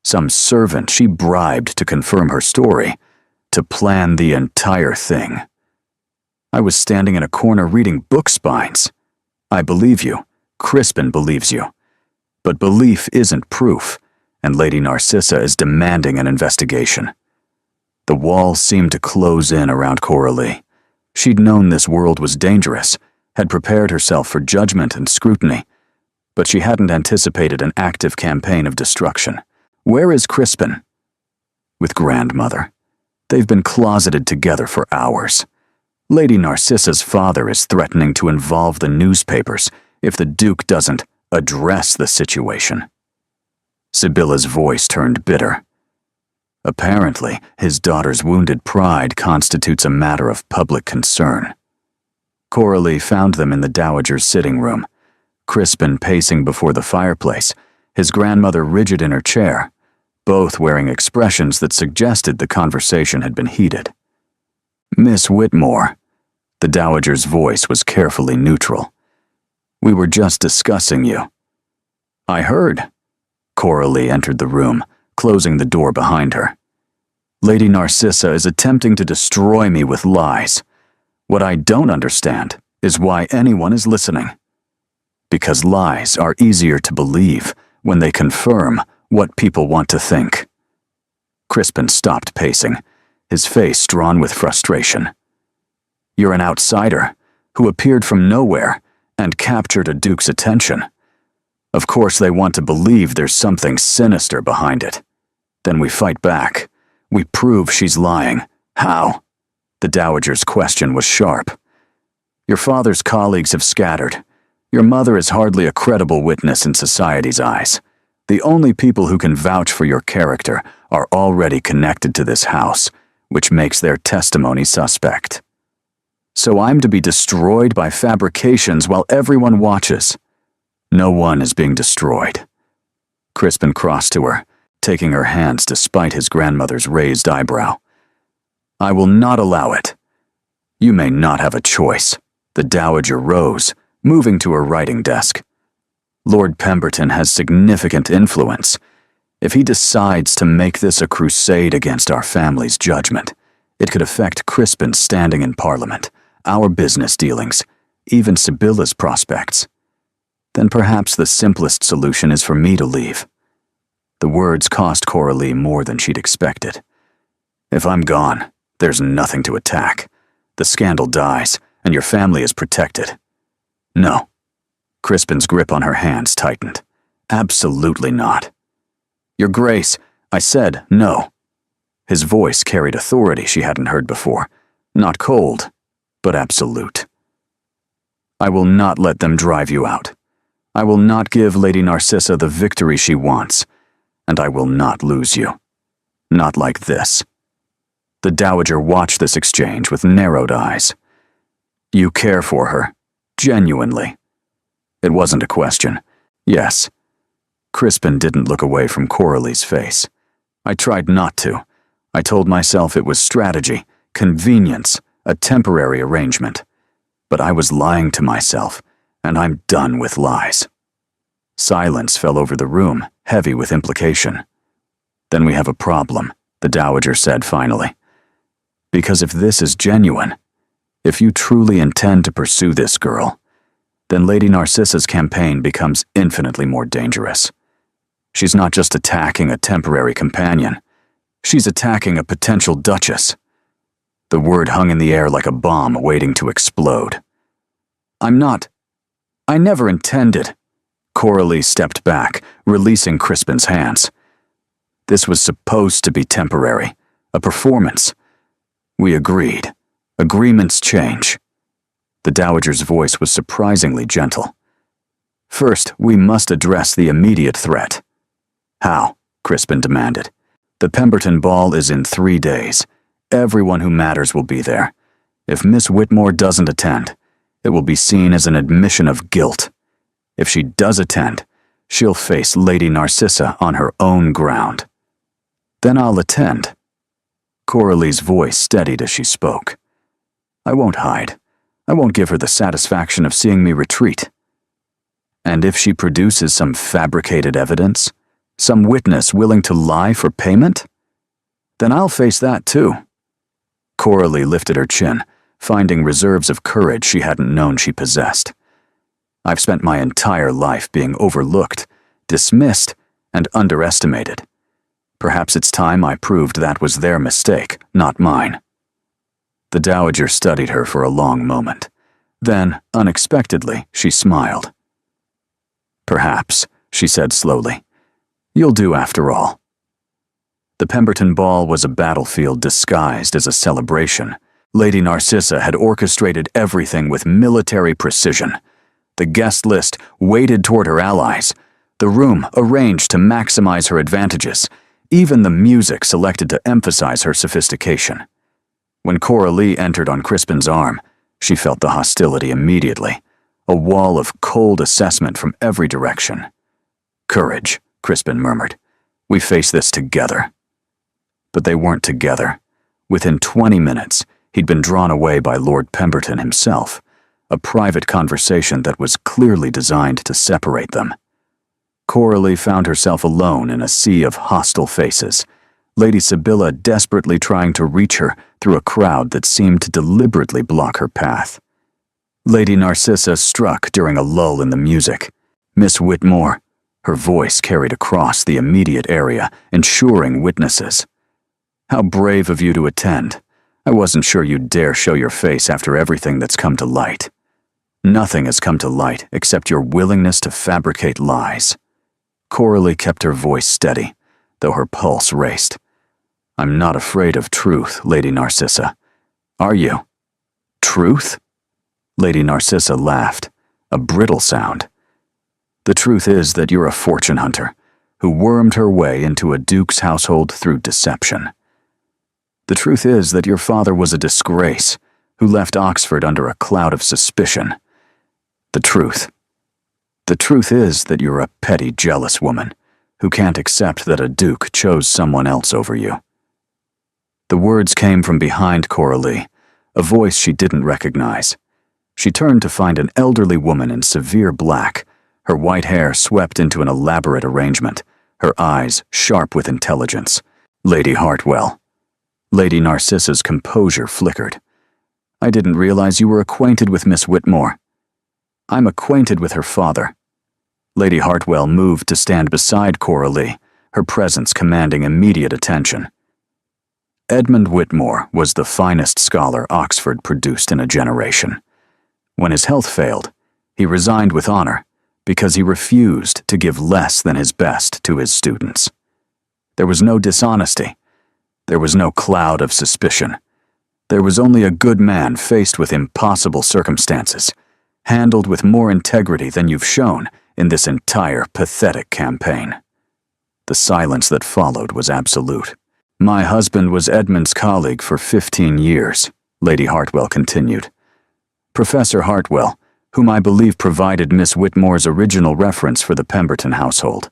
some servant she bribed to confirm her story, to plan the entire thing. I was standing in a corner reading book spines. I believe you. Crispin believes you. But belief isn't proof, and Lady Narcissa is demanding an investigation." The walls seemed to close in around Coralie. She'd known this world was dangerous, had prepared herself for judgment and scrutiny, but she hadn't anticipated an active campaign of destruction. "Where is Crispin?" "With grandmother. They've been closeted together for hours. Lady Narcissa's father is threatening to involve the newspapers if the Duke doesn't address the situation." Sibylla's voice turned bitter. Apparently, his daughter's wounded pride constitutes a matter of public concern. Coralie found them in the Dowager's sitting room, Crispin pacing before the fireplace, his grandmother rigid in her chair, both wearing expressions that suggested the conversation had been heated. "Miss Whitmore," the Dowager's voice was carefully neutral. "We were just discussing you." "I heard." Coralie entered the room, closing the door behind her. "Lady Narcissa is attempting to destroy me with lies. What I don't understand is why anyone is listening. Because lies are easier to believe when they confirm what people want to think." Crispin stopped pacing, his face drawn with frustration. "You're an outsider who appeared from nowhere and captured a duke's attention. Of course they want to believe there's something sinister behind it. Then we fight back. We prove she's lying. How?" The Dowager's question was sharp. "Your father's colleagues have scattered. Your mother is hardly a credible witness in society's eyes. The only people who can vouch for your character are already connected to this house, which makes their testimony suspect. So I'm to be destroyed by fabrications while everyone watches. No one is being destroyed." Crispin crossed to her, taking her hands despite his grandmother's raised eyebrow. "I will not allow it." "You may not have a choice." The Dowager rose, moving to her writing desk. "Lord Pemberton has significant influence. If he decides to make this a crusade against our family's judgment, it could affect Crispin's standing in Parliament, our business dealings, even Sibylla's prospects. Then perhaps the simplest solution is for me to leave." The words cost Coralie more than she'd expected. "If I'm gone, there's nothing to attack. The scandal dies, and your family is protected." "No." Crispin's grip on her hands tightened. "Absolutely not." "Your Grace," I said no. His voice carried authority she hadn't heard before. Not cold, but absolute. "I will not let them drive you out. I will not give Lady Narcissa the victory she wants, and I will not lose you. Not like this." The Dowager watched this exchange with narrowed eyes. "You care for her, genuinely." It wasn't a question. "Yes." Crispin didn't look away from Coralie's face. "I tried not to. I told myself it was strategy, convenience, a temporary arrangement. But I was lying to myself, and I'm done with lies." Silence fell over the room, heavy with implication. "Then we have a problem," the Dowager said finally. "Because if this is genuine, if you truly intend to pursue this girl, then Lady Narcissa's campaign becomes infinitely more dangerous. She's not just attacking a temporary companion. She's attacking a potential duchess." The word hung in the air like a bomb waiting to explode. I never intended." Coralie stepped back, releasing Crispin's hands. "This was supposed to be temporary, a performance. We agreed. Agreements change." The Dowager's voice was surprisingly gentle. "First, we must address the immediate threat." "How?" Crispin demanded. "The Pemberton ball is in 3 days. Everyone who matters will be there. If Miss Whitmore doesn't attend, it will be seen as an admission of guilt. If she does attend, she'll face Lady Narcissa on her own ground." "Then I'll attend." Coralie's voice steadied as she spoke. "I won't hide. I won't give her the satisfaction of seeing me retreat." "And if she produces some fabricated evidence, some witness willing to lie for payment? Then I'll face that too." Coralie lifted her chin, finding reserves of courage she hadn't known she possessed. "I've spent my entire life being overlooked, dismissed, and underestimated. Perhaps it's time I proved that was their mistake, not mine." The Dowager studied her for a long moment. Then, unexpectedly, she smiled. "Perhaps," she said slowly. "You'll do after all." The Pemberton ball was a battlefield disguised as a celebration. Lady Narcissa had orchestrated everything with military precision. The guest list weighted toward her allies, the room arranged to maximize her advantages, even the music selected to emphasize her sophistication. When Coralie entered on Crispin's arm, She felt the hostility immediately, a wall of cold assessment from every direction. "Courage," Crispin murmured. "We face this together." But they weren't together. Within 20 minutes, he'd been drawn away by Lord Pemberton himself, a private conversation that was clearly designed to separate them. Coralie found herself alone in a sea of hostile faces, Lady Sibylla desperately trying to reach her through a crowd that seemed to deliberately block her path. Lady Narcissa struck during a lull in the music. Miss Whitmore, her voice carried across the immediate area, ensuring witnesses. "How brave of you to attend. I wasn't sure you'd dare show your face after everything that's come to light." "Nothing has come to light except your willingness to fabricate lies." Coralie kept her voice steady, though her pulse raced. "I'm not afraid of truth, Lady Narcissa. Are you?" "Truth?" Lady Narcissa laughed, a brittle sound. "The truth is that you're a fortune hunter who wormed her way into a duke's household through deception. The truth is that your father was a disgrace who left Oxford under a cloud of suspicion. The truth is that you're a petty, jealous woman who can't accept that a duke chose someone else over you." The words came from behind Coralie, a voice she didn't recognize. She turned to find an elderly woman in severe black, her white hair swept into an elaborate arrangement, her eyes sharp with intelligence. "Lady Hartwell." Lady Narcissa's composure flickered. "I didn't realize you were acquainted with Miss Whitmore." "I'm acquainted with her father." Lady Hartwell moved to stand beside Coralie, her presence commanding immediate attention. Edmund Whitmore was the finest scholar Oxford produced in a generation. When his health failed, he resigned with honor because he refused to give less than his best to his students. There was no dishonesty. There was no cloud of suspicion. There was only a good man faced with impossible circumstances, handled with more integrity than you've shown in this entire pathetic campaign. The silence that followed was absolute. "My husband was Edmund's colleague for 15 years, Lady Hartwell continued. "Professor Hartwell, whom I believe provided Miss Whitmore's original reference for the Pemberton household.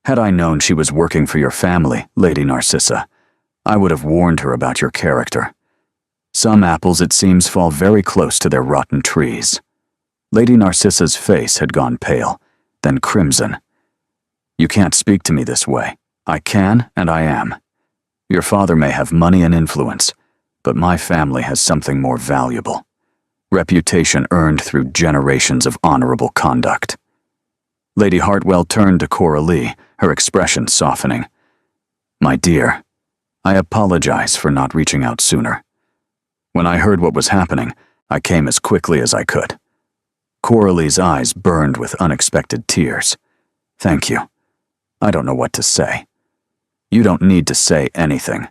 Had I known she was working for your family, Lady Narcissa, I would have warned her about your character. Some apples, it seems, fall very close to their rotten trees." Lady Narcissa's face had gone pale, then crimson. "You can't speak to me this way. I can, and I am. Your father may have money and influence, but my family has something more valuable. Reputation earned through generations of honorable conduct." Lady Hartwell turned to Coralie, her expression softening. "My dear, I apologize for not reaching out sooner. When I heard what was happening, I came as quickly as I could." Coralie's eyes burned with unexpected tears. "Thank you. I don't know what to say." "You don't need to say anything.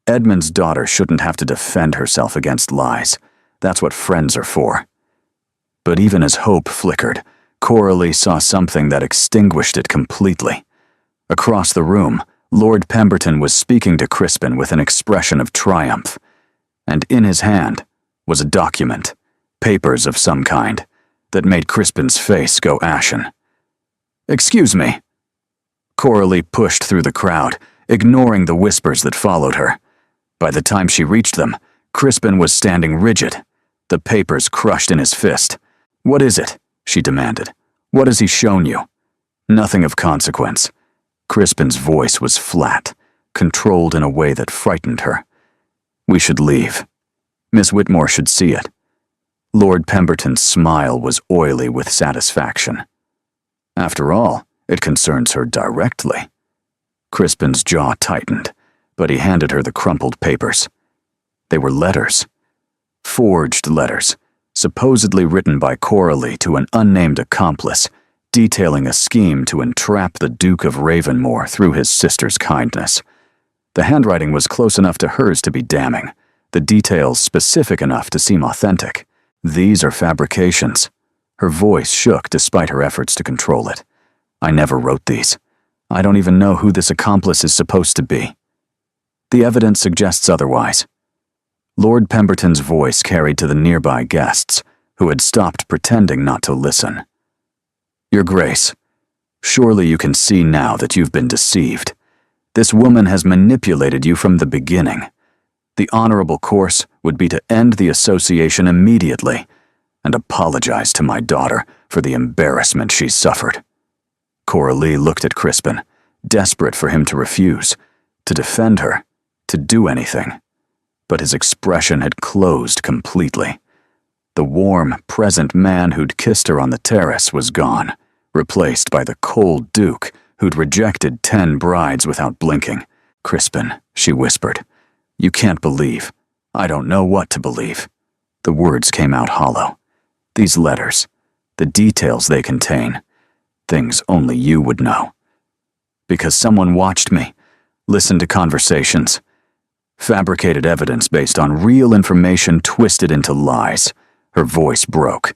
Edmund's daughter shouldn't have to defend herself against lies. That's what friends are for." But even as hope flickered, Coralie saw something that extinguished it completely. Across the room, Lord Pemberton was speaking to Crispin with an expression of triumph, and in his hand was a document, papers of some kind, that made Crispin's face go ashen. "Excuse me." Coralie pushed through the crowd, ignoring the whispers that followed her. By the time she reached them, Crispin was standing rigid, the papers crushed in his fist. "What is it?" she demanded. "What has he shown you?" "Nothing of consequence." Crispin's voice was flat, controlled in a way that frightened her. "We should leave. Miss Whitmore should see it." Lord Pemberton's smile was oily with satisfaction. "After all, it concerns her directly." Crispin's jaw tightened, but he handed her the crumpled papers. They were letters. Forged letters, supposedly written by Coralie to an unnamed accomplice, detailing a scheme to entrap the Duke of Ravenmore through his sister's kindness. The handwriting was close enough to hers to be damning, the details specific enough to seem authentic. "These are fabrications." Her voice shook despite her efforts to control it. "I never wrote these. I don't even know who this accomplice is supposed to be." "The evidence suggests otherwise." Lord Pemberton's voice carried to the nearby guests, who had stopped pretending not to listen. "Your Grace, surely you can see now that you've been deceived. This woman has manipulated you from the beginning. The honorable course would be to end the association immediately and apologize to my daughter for the embarrassment she's suffered." Coralie looked at Crispin, desperate for him to refuse, to defend her, to do anything. But his expression had closed completely. The warm, present man who'd kissed her on the terrace was gone, replaced by the cold Duke who'd rejected 10 brides without blinking. "Crispin," she whispered, "you can't believe. I don't know what to believe." The words came out hollow. "These letters, the details they contain, things only you would know. Because someone watched me, listened to conversations, fabricated evidence based on real information twisted into lies." Her voice broke.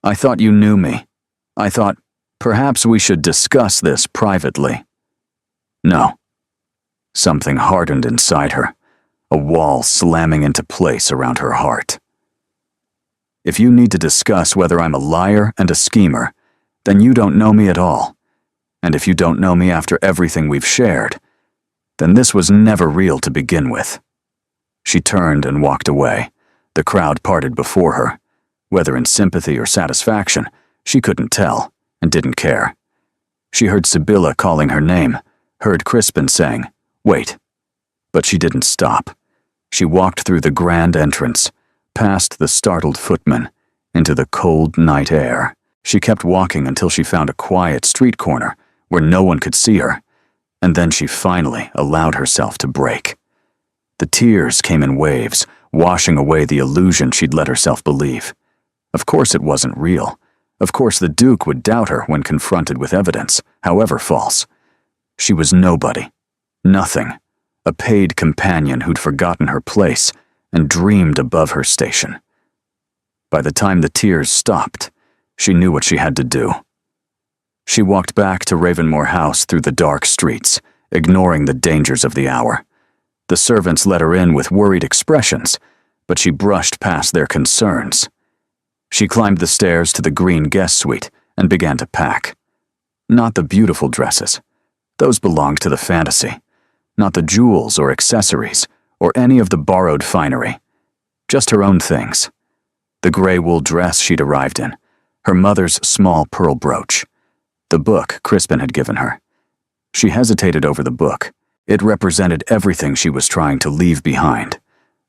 "I thought you knew me. I thought perhaps we should discuss this privately." No. Something hardened inside her, a wall slamming into place around her heart. "If you need to discuss whether I'm a liar and a schemer, then you don't know me at all. And if you don't know me after everything we've shared, then this was never real to begin with." She turned and walked away. The crowd parted before her. Whether in sympathy or satisfaction, she couldn't tell, and didn't care. She heard Sibylla calling her name, heard Crispin saying, "Wait." But she didn't stop. She walked through the grand entrance, past the startled footmen, into the cold night air. She kept walking until she found a quiet street corner where no one could see her, and then she finally allowed herself to break. The tears came in waves, washing away the illusion she'd let herself believe. Of course it wasn't real. Of course the Duke would doubt her when confronted with evidence, however false. She was nobody, nothing, a paid companion who'd forgotten her place and dreamed above her station. By the time the tears stopped, she knew what she had to do. She walked back to Ravenmore House through the dark streets, ignoring the dangers of the hour. The servants let her in with worried expressions, but she brushed past their concerns. She climbed the stairs to the green guest suite and began to pack. Not the beautiful dresses. Those belonged to the fantasy. Not the jewels or accessories, or any of the borrowed finery. Just her own things. The gray wool dress she'd arrived in, her mother's small pearl brooch, the book Crispin had given her. She hesitated over the book. It represented everything she was trying to leave behind.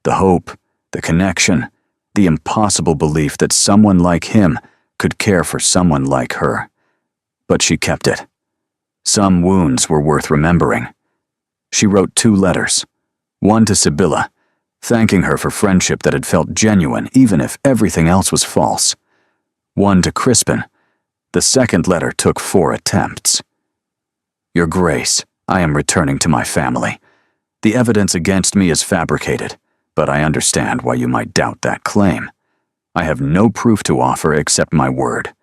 The hope, the connection, the impossible belief that someone like him could care for someone like her. But she kept it. Some wounds were worth remembering. She wrote 2 letters, one to Sibylla, thanking her for friendship that had felt genuine even if everything else was false. One to Crispin. The second letter took 4 attempts. "Your Grace, I am returning to my family. The evidence against me is fabricated, but I understand why you might doubt that claim. I have no proof to offer except my word,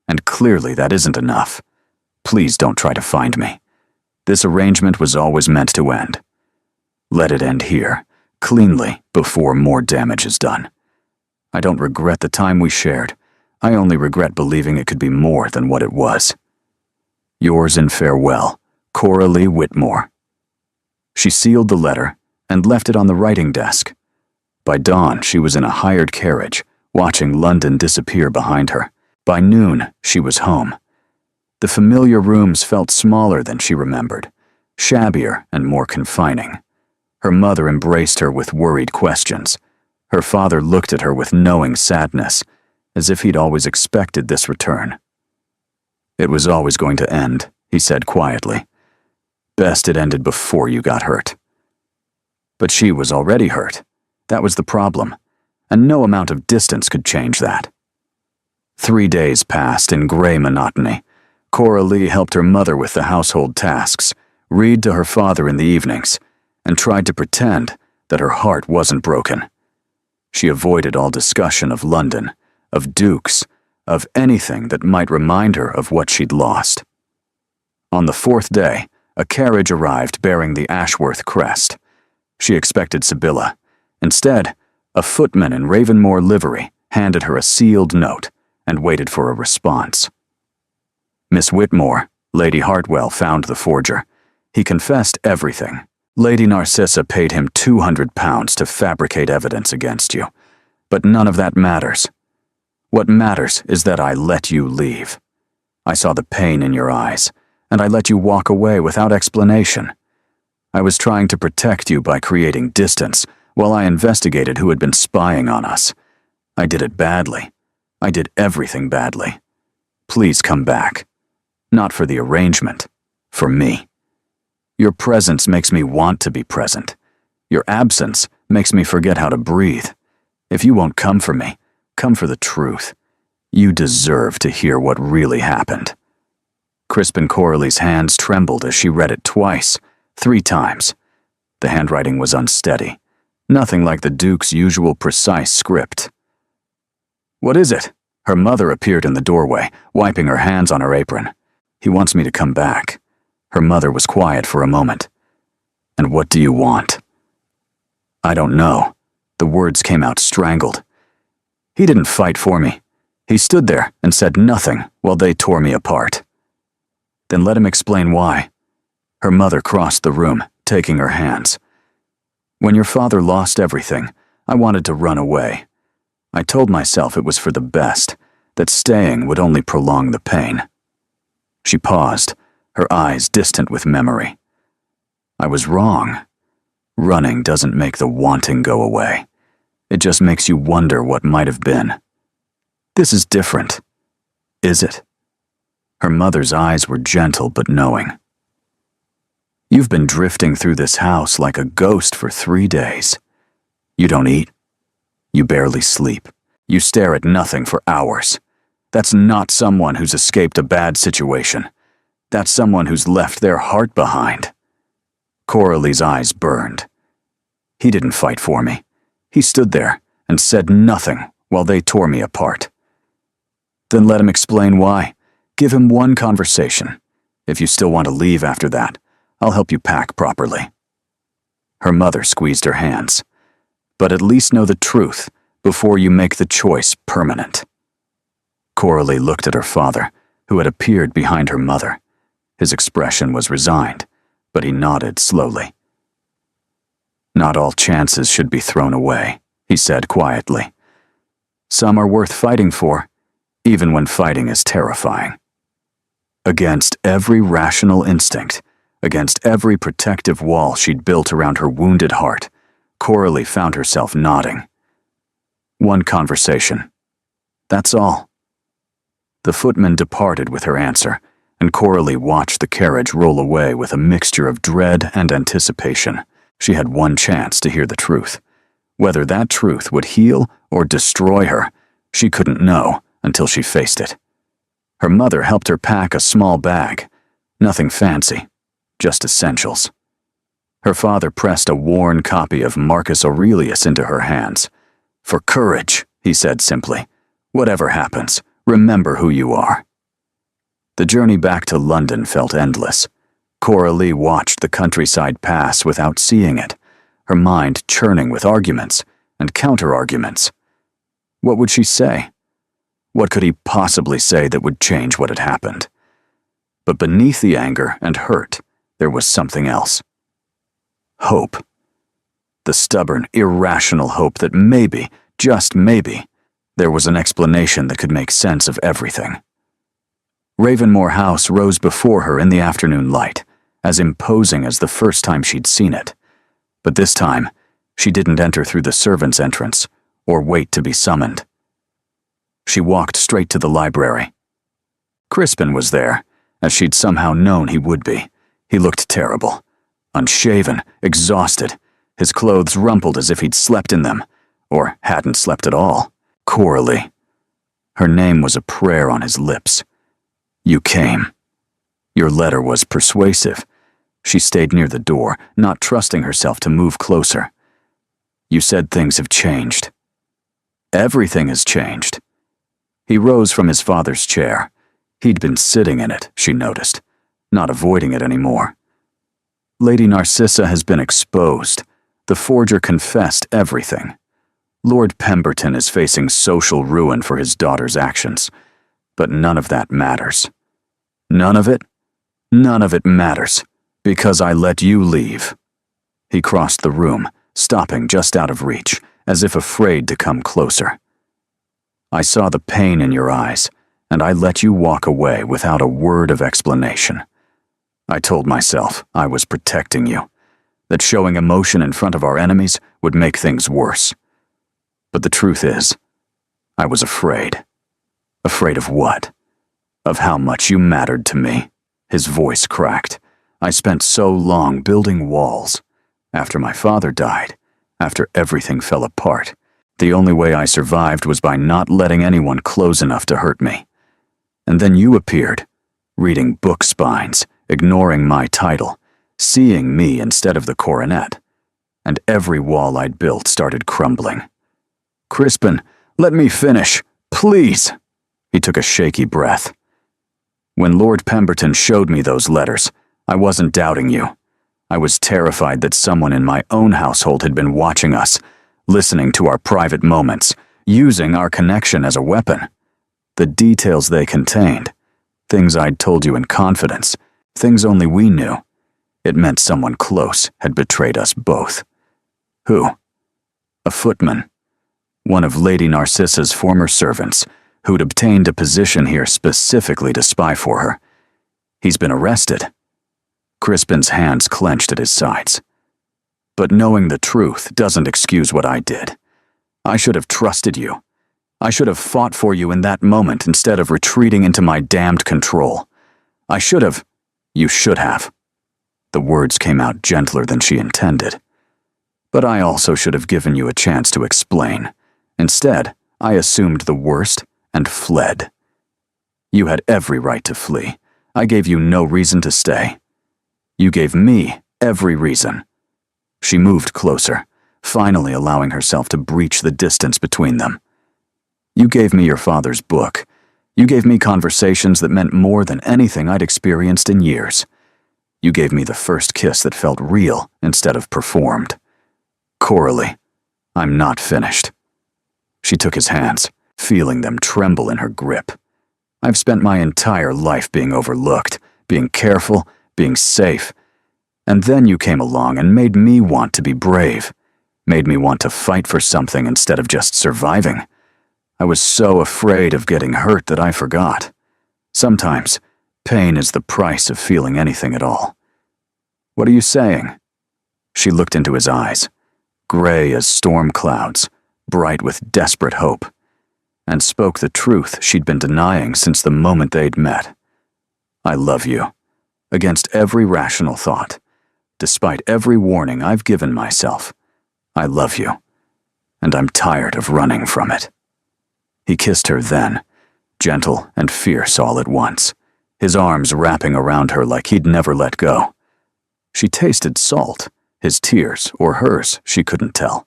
and clearly that isn't enough. Please don't try to find me. This arrangement was always meant to end. Let it end here, cleanly, before more damage is done. I don't regret the time we shared. I only regret believing it could be more than what it was. Yours in farewell, Coralie Whitmore." She sealed the letter and left it on the writing desk. By dawn, she was in a hired carriage, watching London disappear behind her. By noon, she was home. The familiar rooms felt smaller than she remembered, shabbier and more confining. Her mother embraced her with worried questions. Her father looked at her with knowing sadness, as if he'd always expected this return. "It was always going to end," he said quietly. "Best it ended before you got hurt." But she was already hurt. That was the problem, and no amount of distance could change that. 3 days passed in gray monotony. Coralie helped her mother with the household tasks, read to her father in the evenings, and tried to pretend that her heart wasn't broken. She avoided all discussion of London, of Dukes, of anything that might remind her of what she'd lost. On the 4th day, a carriage arrived bearing the Ashworth crest. She expected Sibylla. Instead, A footman in Ravenmore livery handed her a sealed note and waited for a response. Miss Whitmore, Lady Hartwell, found the forger. He confessed everything. Lady Narcissa paid him £200 to fabricate evidence against you. But none of that matters. What matters is that I let you leave. I saw the pain in your eyes, and I let you walk away without explanation. I was trying to protect you by creating distance while I investigated who had been spying on us. I did it badly. I did everything badly. Please come back. Not for the arrangement, for me. Your presence makes me want to be present. Your absence makes me forget how to breathe. If you won't come for me, come for the truth. You deserve to hear what really happened. Crispin Coralie's hands trembled as she read it twice, 3 times. The handwriting was unsteady, nothing like the Duke's usual precise script. What is it? Her mother appeared in the doorway, wiping her hands on her apron. He wants me to come back. Her mother was quiet for a moment. And what do you want? I don't know. The words came out strangled. He didn't fight for me. He stood there and said nothing while they tore me apart. Then let him explain why. Her mother crossed the room, taking her hands. When your father lost everything, I wanted to run away. I told myself it was for the best, that staying would only prolong the pain. She paused, her eyes distant with memory. I was wrong. Running doesn't make the wanting go away. It just makes you wonder what might have been. This is different. Is it? Her mother's eyes were gentle but knowing. You've been drifting through this house like a ghost for 3 days. You don't eat. You barely sleep. You stare at nothing for hours. That's not someone who's escaped a bad situation. That's someone who's left their heart behind. Coralie's eyes burned. He didn't fight for me. He stood there and said nothing while they tore me apart. Then let him explain why. Give him one conversation. If you still want to leave after that, I'll help you pack properly. Her mother squeezed her hands. But at least know the truth before you make the choice permanent. Coralie looked at her father, who had appeared behind her mother. His expression was resigned, but he nodded slowly. Not all chances should be thrown away, he said quietly. Some are worth fighting for, even when fighting is terrifying. Against every rational instinct, against every protective wall she'd built around her wounded heart, Coralie found herself nodding. One conversation. That's all. The footman departed with her answer, and Coralie watched the carriage roll away with a mixture of dread and anticipation. She had one chance to hear the truth. Whether that truth would heal or destroy her, she couldn't know until she faced it. Her mother helped her pack a small bag. Nothing fancy, just essentials. Her father pressed a worn copy of Marcus Aurelius into her hands. For courage, he said simply. Whatever happens, remember who you are. The journey back to London felt endless. Coralie watched the countryside pass without seeing it, her mind churning with arguments and counter-arguments. What would she say? What could he possibly say that would change what had happened? But beneath the anger and hurt, there was something else. Hope. The stubborn, irrational hope that maybe, just maybe, there was an explanation that could make sense of everything. Ravenmore House rose before her in the afternoon light, as imposing as the first time she'd seen it. But this time, she didn't enter through the servants' entrance, or wait to be summoned. She walked straight to the library. Crispin was there, as she'd somehow known he would be. He looked terrible. Unshaven, exhausted, his clothes rumpled as if he'd slept in them, or hadn't slept at all. Coralie. Her name was a prayer on his lips. You came. Your letter was persuasive. She stayed near the door, not trusting herself to move closer. You said things have changed. Everything has changed. He rose from his father's chair. He'd been sitting in it, she noticed, not avoiding it anymore. Lady Narcissa has been exposed. The forger confessed everything. Lord Pemberton is facing social ruin for his daughter's actions, but none of that matters. None of it matters, because I let you leave." He crossed the room, stopping just out of reach, as if afraid to come closer. "I saw the pain in your eyes, and I let you walk away without a word of explanation. I told myself I was protecting you, that showing emotion in front of our enemies would make things worse. But the truth is, I was afraid. Afraid of what? Of how much you mattered to me." His voice cracked. "I spent so long building walls. After my father died, after everything fell apart, the only way I survived was by not letting anyone close enough to hurt me. And then you appeared, reading book spines, ignoring my title, seeing me instead of the coronet, and every wall I'd built started crumbling." "Crispin, let me finish, please." He took a shaky breath. "When Lord Pemberton showed me those letters, I wasn't doubting you. I was terrified that someone in my own household had been watching us, listening to our private moments, using our connection as a weapon. The details they contained, things I'd told you in confidence, things only we knew. It meant someone close had betrayed us both." "Who?" "A footman. One of Lady Narcissa's former servants, who'd obtained a position here specifically to spy for her. He's been arrested." Crispin's hands clenched at his sides. "But knowing the truth doesn't excuse what I did. I should have trusted you. I should have fought for you in that moment instead of retreating into my damned control. I should have. You should have." The words came out gentler than she intended. "But I also should have given you a chance to explain. Instead, I assumed the worst and fled. You had every right to flee. I gave you no reason to stay. You gave me every reason." She moved closer, finally allowing herself to breach the distance between them. "You gave me your father's book. You gave me conversations that meant more than anything I'd experienced in years. You gave me the first kiss that felt real instead of performed. Coralie, I'm not finished." She took his hands, feeling them tremble in her grip. "I've spent my entire life being overlooked, being careful, being safe. And then you came along and made me want to be brave, made me want to fight for something instead of just surviving. I was so afraid of getting hurt that I forgot. Sometimes, pain is the price of feeling anything at all." "What are you saying?" She looked into his eyes, gray as storm clouds, bright with desperate hope, and spoke the truth she'd been denying since the moment they'd met. "I love you, against every rational thought, despite every warning I've given myself. I love you, and I'm tired of running from it." He kissed her then, gentle and fierce all at once, his arms wrapping around her like he'd never let go. She tasted salt, his tears or hers, she couldn't tell,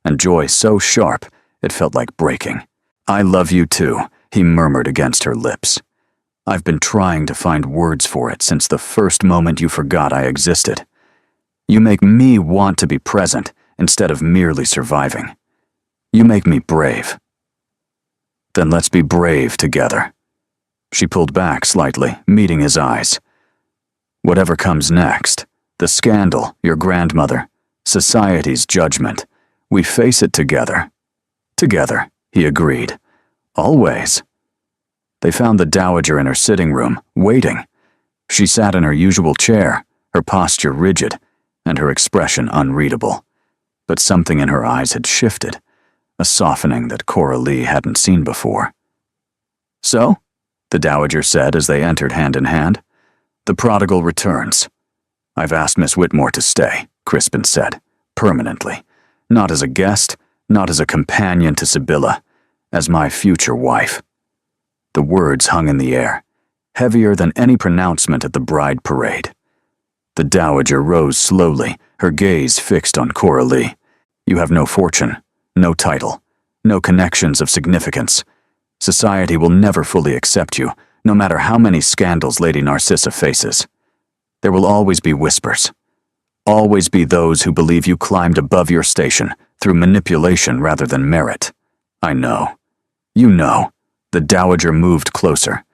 and joy so sharp it felt like breaking. "I love you too," he murmured against her lips. "I've been trying to find words for it since the first moment you forgot I existed. You make me want to be present instead of merely surviving. You make me brave." "Then let's be brave together." She pulled back slightly, meeting his eyes. "Whatever comes next, the scandal, your grandmother, society's judgment, we face it together." "Together," he agreed. "Always." They found the dowager in her sitting room, waiting. She sat in her usual chair, her posture rigid, and her expression unreadable. But something in her eyes had shifted, a softening that Coralie hadn't seen before. "So?" the dowager said as they entered hand in hand. "The prodigal returns." "I've asked Miss Whitmore to stay," Crispin said, "permanently. Not as a guest, not as a companion to Sibylla, as my future wife." The words hung in the air, heavier than any pronouncement at the bride parade. The dowager rose slowly, her gaze fixed on Coralie. "You have no fortune, no title, no connections of significance. Society will never fully accept you, no matter how many scandals Lady Narcissa faces. There will always be whispers. Always be those who believe you climbed above your station, through manipulation rather than merit. I know. You know. The Dowager moved closer.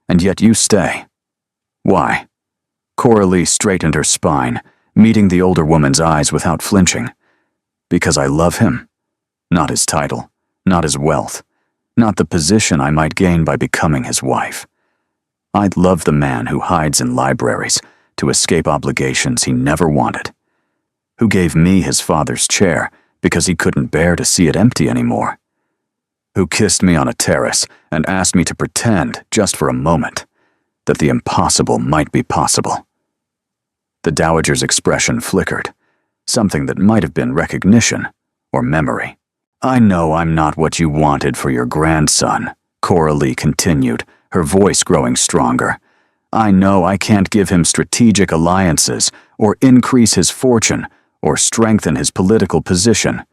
And yet you stay. Why? Coralie straightened her spine, meeting the older woman's eyes without flinching. Because I love him. Not his title, not his wealth, not the position I might gain by becoming his wife. I'd love the man who hides in libraries to escape obligations he never wanted, who gave me his father's chair because he couldn't bear to see it empty anymore, who kissed me on a terrace and asked me to pretend, just for a moment, that the impossible might be possible. The Dowager's expression flickered, something that might have been recognition or memory. I know I'm not what you wanted for your grandson, Coralie continued, her voice growing stronger. I know I can't give him strategic alliances or increase his fortune or strengthen his political position.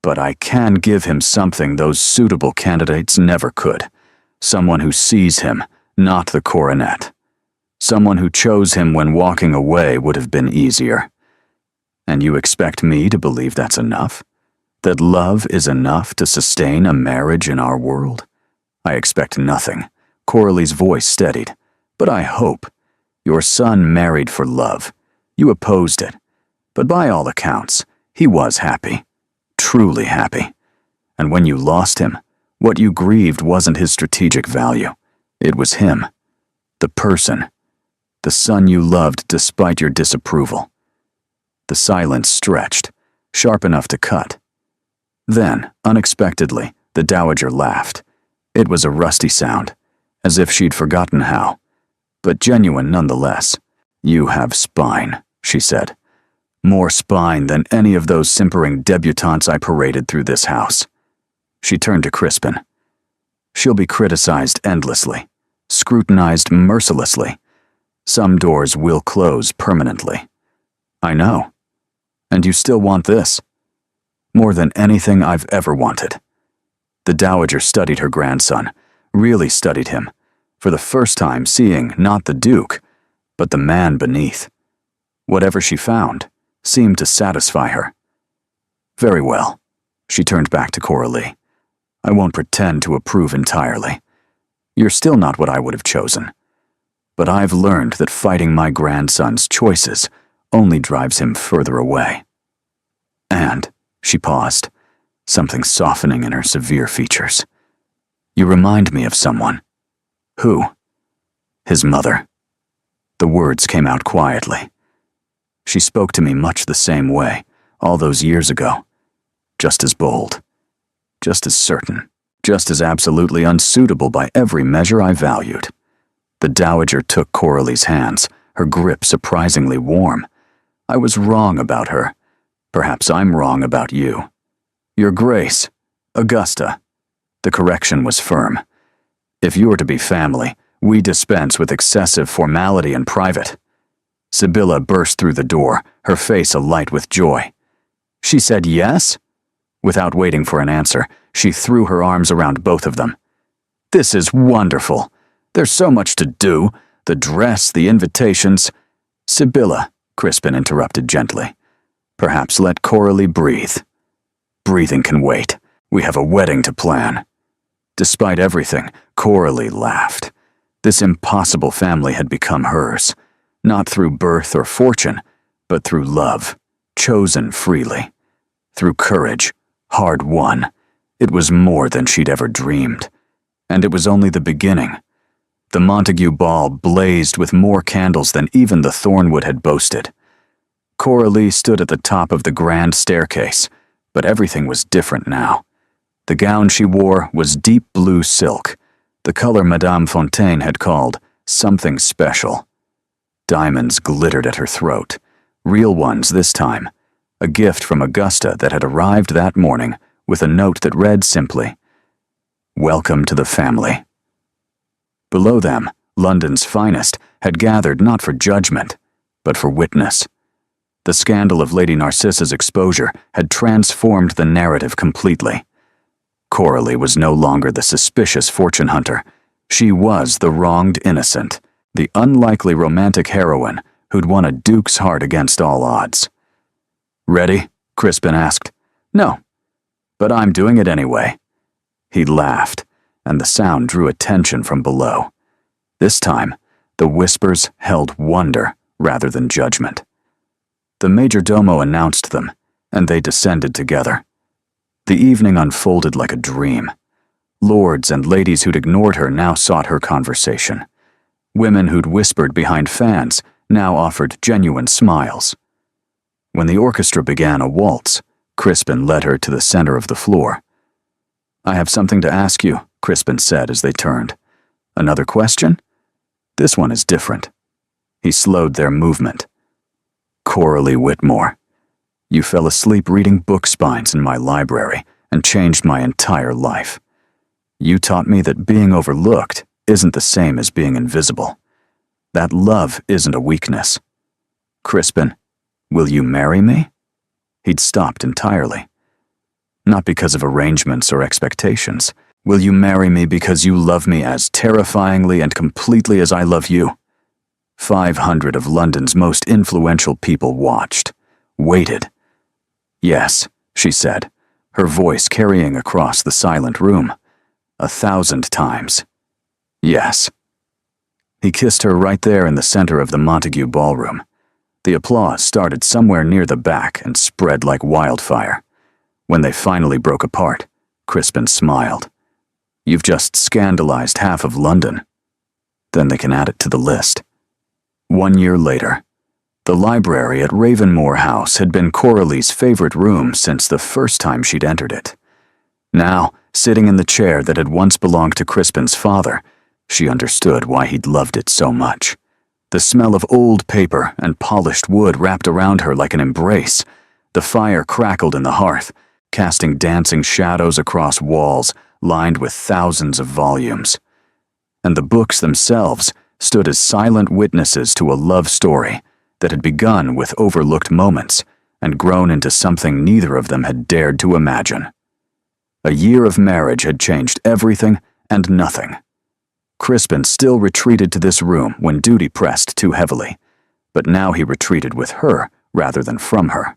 But I can give him something those suitable candidates never could. Someone who sees him, not the coronet. Someone who chose him when walking away would have been easier. And you expect me to believe that's enough? That love is enough to sustain a marriage in our world? I expect nothing. Coralie's voice steadied. But I hope. Your son married for love. You opposed it. But by all accounts, he was happy. Truly happy. And when you lost him, what you grieved wasn't his strategic value. It was him. The person. The son you loved despite your disapproval. The silence stretched, sharp enough to cut. Then, unexpectedly, the Dowager laughed. It was a rusty sound, as if she'd forgotten how, but genuine nonetheless. You have spine, she said. More spine than any of those simpering debutantes I paraded through this house. She turned to Crispin. She'll be criticized endlessly, scrutinized mercilessly. Some doors will close permanently. I know. And you still want this? More than anything I've ever wanted. The Dowager studied her grandson, really studied him, for the first time seeing not the Duke, but the man beneath. Whatever she found seemed to satisfy her. Very well, she turned back to Coralie. I won't pretend to approve entirely. You're still not what I would have chosen. But I've learned that fighting my grandson's choices only drives him further away. And, she paused, something softening in her severe features. You remind me of someone. Who? His mother. The words came out quietly. She spoke to me much the same way, all those years ago. Just as bold. Just as certain. Just as absolutely unsuitable by every measure I valued. The Dowager took Coralie's hands, her grip surprisingly warm. I was wrong about her. Perhaps I'm wrong about you. Your Grace, Augusta. The correction was firm. If you are to be family, we dispense with excessive formality in private. Sibylla burst through the door, her face alight with joy. She said yes? Without waiting for an answer, she threw her arms around both of them. This is wonderful. There's so much to do. The dress, the invitations. Sibylla, Crispin interrupted gently. Perhaps let Coralie breathe. Breathing can wait. We have a wedding to plan. Despite everything, Coralie laughed. This impossible family had become hers, not through birth or fortune, but through love, chosen freely. Through courage, hard won. It was more than she'd ever dreamed. And it was only the beginning. The Montague ball blazed with more candles than even the Thornwood had boasted. Coralie stood at the top of the grand staircase, but everything was different now. The gown she wore was deep blue silk, the color Madame Fontaine had called something special. Diamonds glittered at her throat, real ones this time, a gift from Augusta that had arrived that morning with a note that read simply, "Welcome to the family." Below them, London's finest had gathered not for judgment, but for witness. The scandal of Lady Narcissa's exposure had transformed the narrative completely. Coralie was no longer the suspicious fortune hunter. She was the wronged innocent, the unlikely romantic heroine who'd won a duke's heart against all odds. Ready? Crispin asked. No, but I'm doing it anyway." He laughed, and the sound drew attention from below. This time, the whispers held wonder rather than judgment. The majordomo announced them, and they descended together. The evening unfolded like a dream. Lords and ladies who'd ignored her now sought her conversation. Women who'd whispered behind fans now offered genuine smiles. When the orchestra began a waltz, Crispin led her to the center of the floor. "I have something to ask you," Crispin said as they turned. "Another question? This one is different." He slowed their movement. "Coralie Whitmore, you fell asleep reading book spines in my library and changed my entire life. You taught me that being overlooked isn't the same as being invisible. That love isn't a weakness. Crispin, will you marry me?" He'd stopped entirely. "Not because of arrangements or expectations. Will you marry me because you love me as terrifyingly and completely as I love you?" 500 of London's most influential people watched, waited. "Yes," she said, her voice carrying across the silent room. 1,000 times. "Yes." He kissed her right there in the center of the Montague ballroom. The applause started somewhere near the back and spread like wildfire. When they finally broke apart, Crispin smiled. "You've just scandalized half of London." Then they can add it to the list. 1 year later, the library at Ravenmore House had been Coralie's favorite room since the first time she'd entered it. Now, sitting in the chair that had once belonged to Crispin's father, she understood why he'd loved it so much. The smell of old paper and polished wood wrapped around her like an embrace. The fire crackled in the hearth, casting dancing shadows across walls lined with thousands of volumes. And the books themselves stood as silent witnesses to a love story that had begun with overlooked moments and grown into something neither of them had dared to imagine. A year of marriage had changed everything and nothing. Crispin still retreated to this room when duty pressed too heavily, but now he retreated with her rather than from her.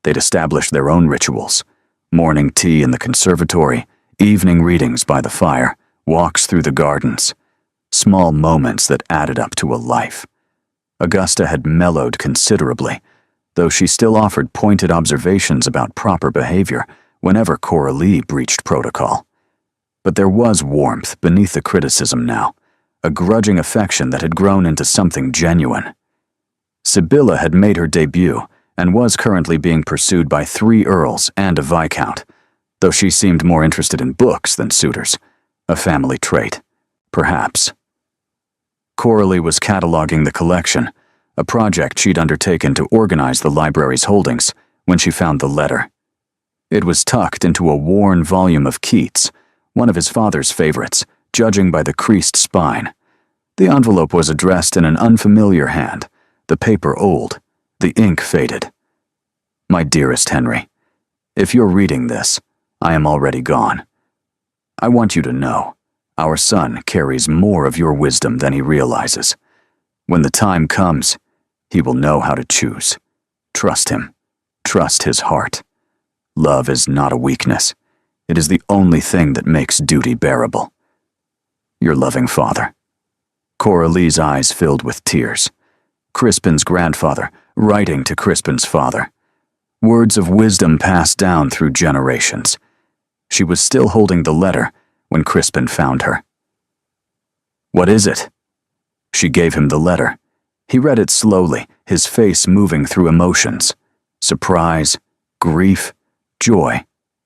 They'd established their own rituals: morning tea in the conservatory, evening readings by the fire, walks through the gardens. Small moments that added up to a life. Augusta had mellowed considerably, though she still offered pointed observations about proper behavior whenever Coralie breached protocol. But there was warmth beneath the criticism now, a grudging affection that had grown into something genuine. Sibylla had made her debut and was currently being pursued by 3 earls and a viscount, though she seemed more interested in books than suitors, a family trait, perhaps. Coralie was cataloging the collection, a project she'd undertaken to organize the library's holdings, when she found the letter. It was tucked into a worn volume of Keats, one of his father's favorites, judging by the creased spine. The envelope was addressed in an unfamiliar hand, the paper old, the ink faded. "My dearest Henry, if you're reading this, I am already gone. I want you to know, our son carries more of your wisdom than he realizes. When the time comes, he will know how to choose. Trust him. Trust his heart. Love is not a weakness. It is the only thing that makes duty bearable. Your loving father." Coralie's eyes filled with tears. Crispin's grandfather, writing to Crispin's father. Words of wisdom passed down through generations. She was still holding the letter when Crispin found her. "What is it?" She gave him the letter. He read it slowly, his face moving through emotions. Surprise, grief, joy,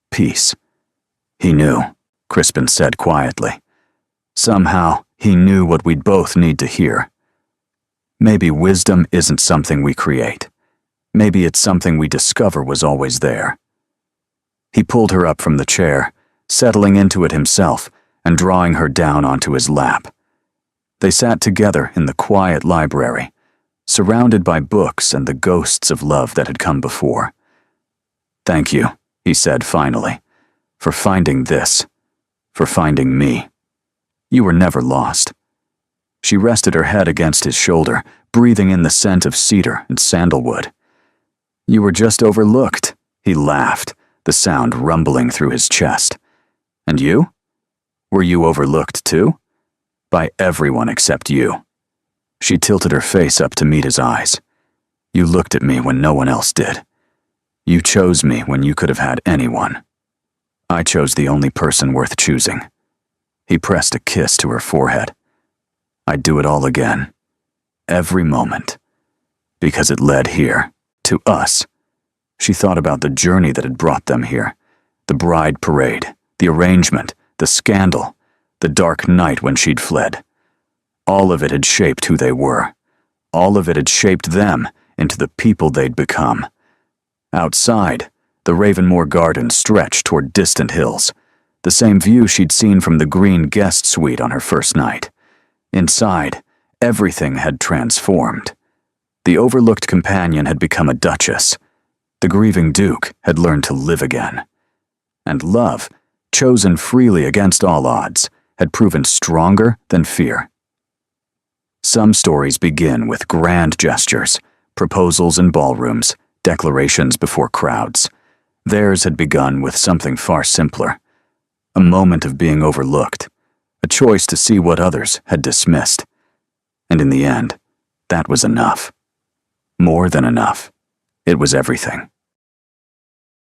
peace. "He knew," Crispin said quietly. "Somehow, he knew what we'd both need to hear. Maybe wisdom isn't something we create. Maybe it's something we discover was always there." He pulled her up from the chair, settling into it himself and drawing her down onto his lap. They sat together in the quiet library, surrounded by books and the ghosts of love that had come before. "Thank you," he said finally, "for finding this, for finding me. You were never lost." She rested her head against his shoulder, breathing in the scent of cedar and sandalwood. "You were just overlooked," he laughed, the sound rumbling through his chest. And you? Were you overlooked too? By everyone except you. She tilted her face up to meet his eyes. You looked at me when no one else did. You chose me when you could have had anyone. I chose the only person worth choosing. He pressed a kiss to her forehead. I'd do it all again. Every moment. Because it led here, to us. She thought about the journey that had brought them here. The bride parade, the arrangement, the scandal, the dark night when she'd fled. All of it had shaped who they were. All of it had shaped them into the people they'd become. Outside, the Ravenmore garden stretched toward distant hills, the same view she'd seen from the green guest suite on her first night. Inside, everything had transformed. The overlooked companion had become a duchess. The grieving duke had learned to live again. And love, chosen freely against all odds, had proven stronger than fear. Some stories begin with grand gestures, proposals in ballrooms, declarations before crowds. Theirs had begun with something far simpler. A moment of being overlooked, a choice to see what others had dismissed. And in the end, that was enough. More than enough. It was everything.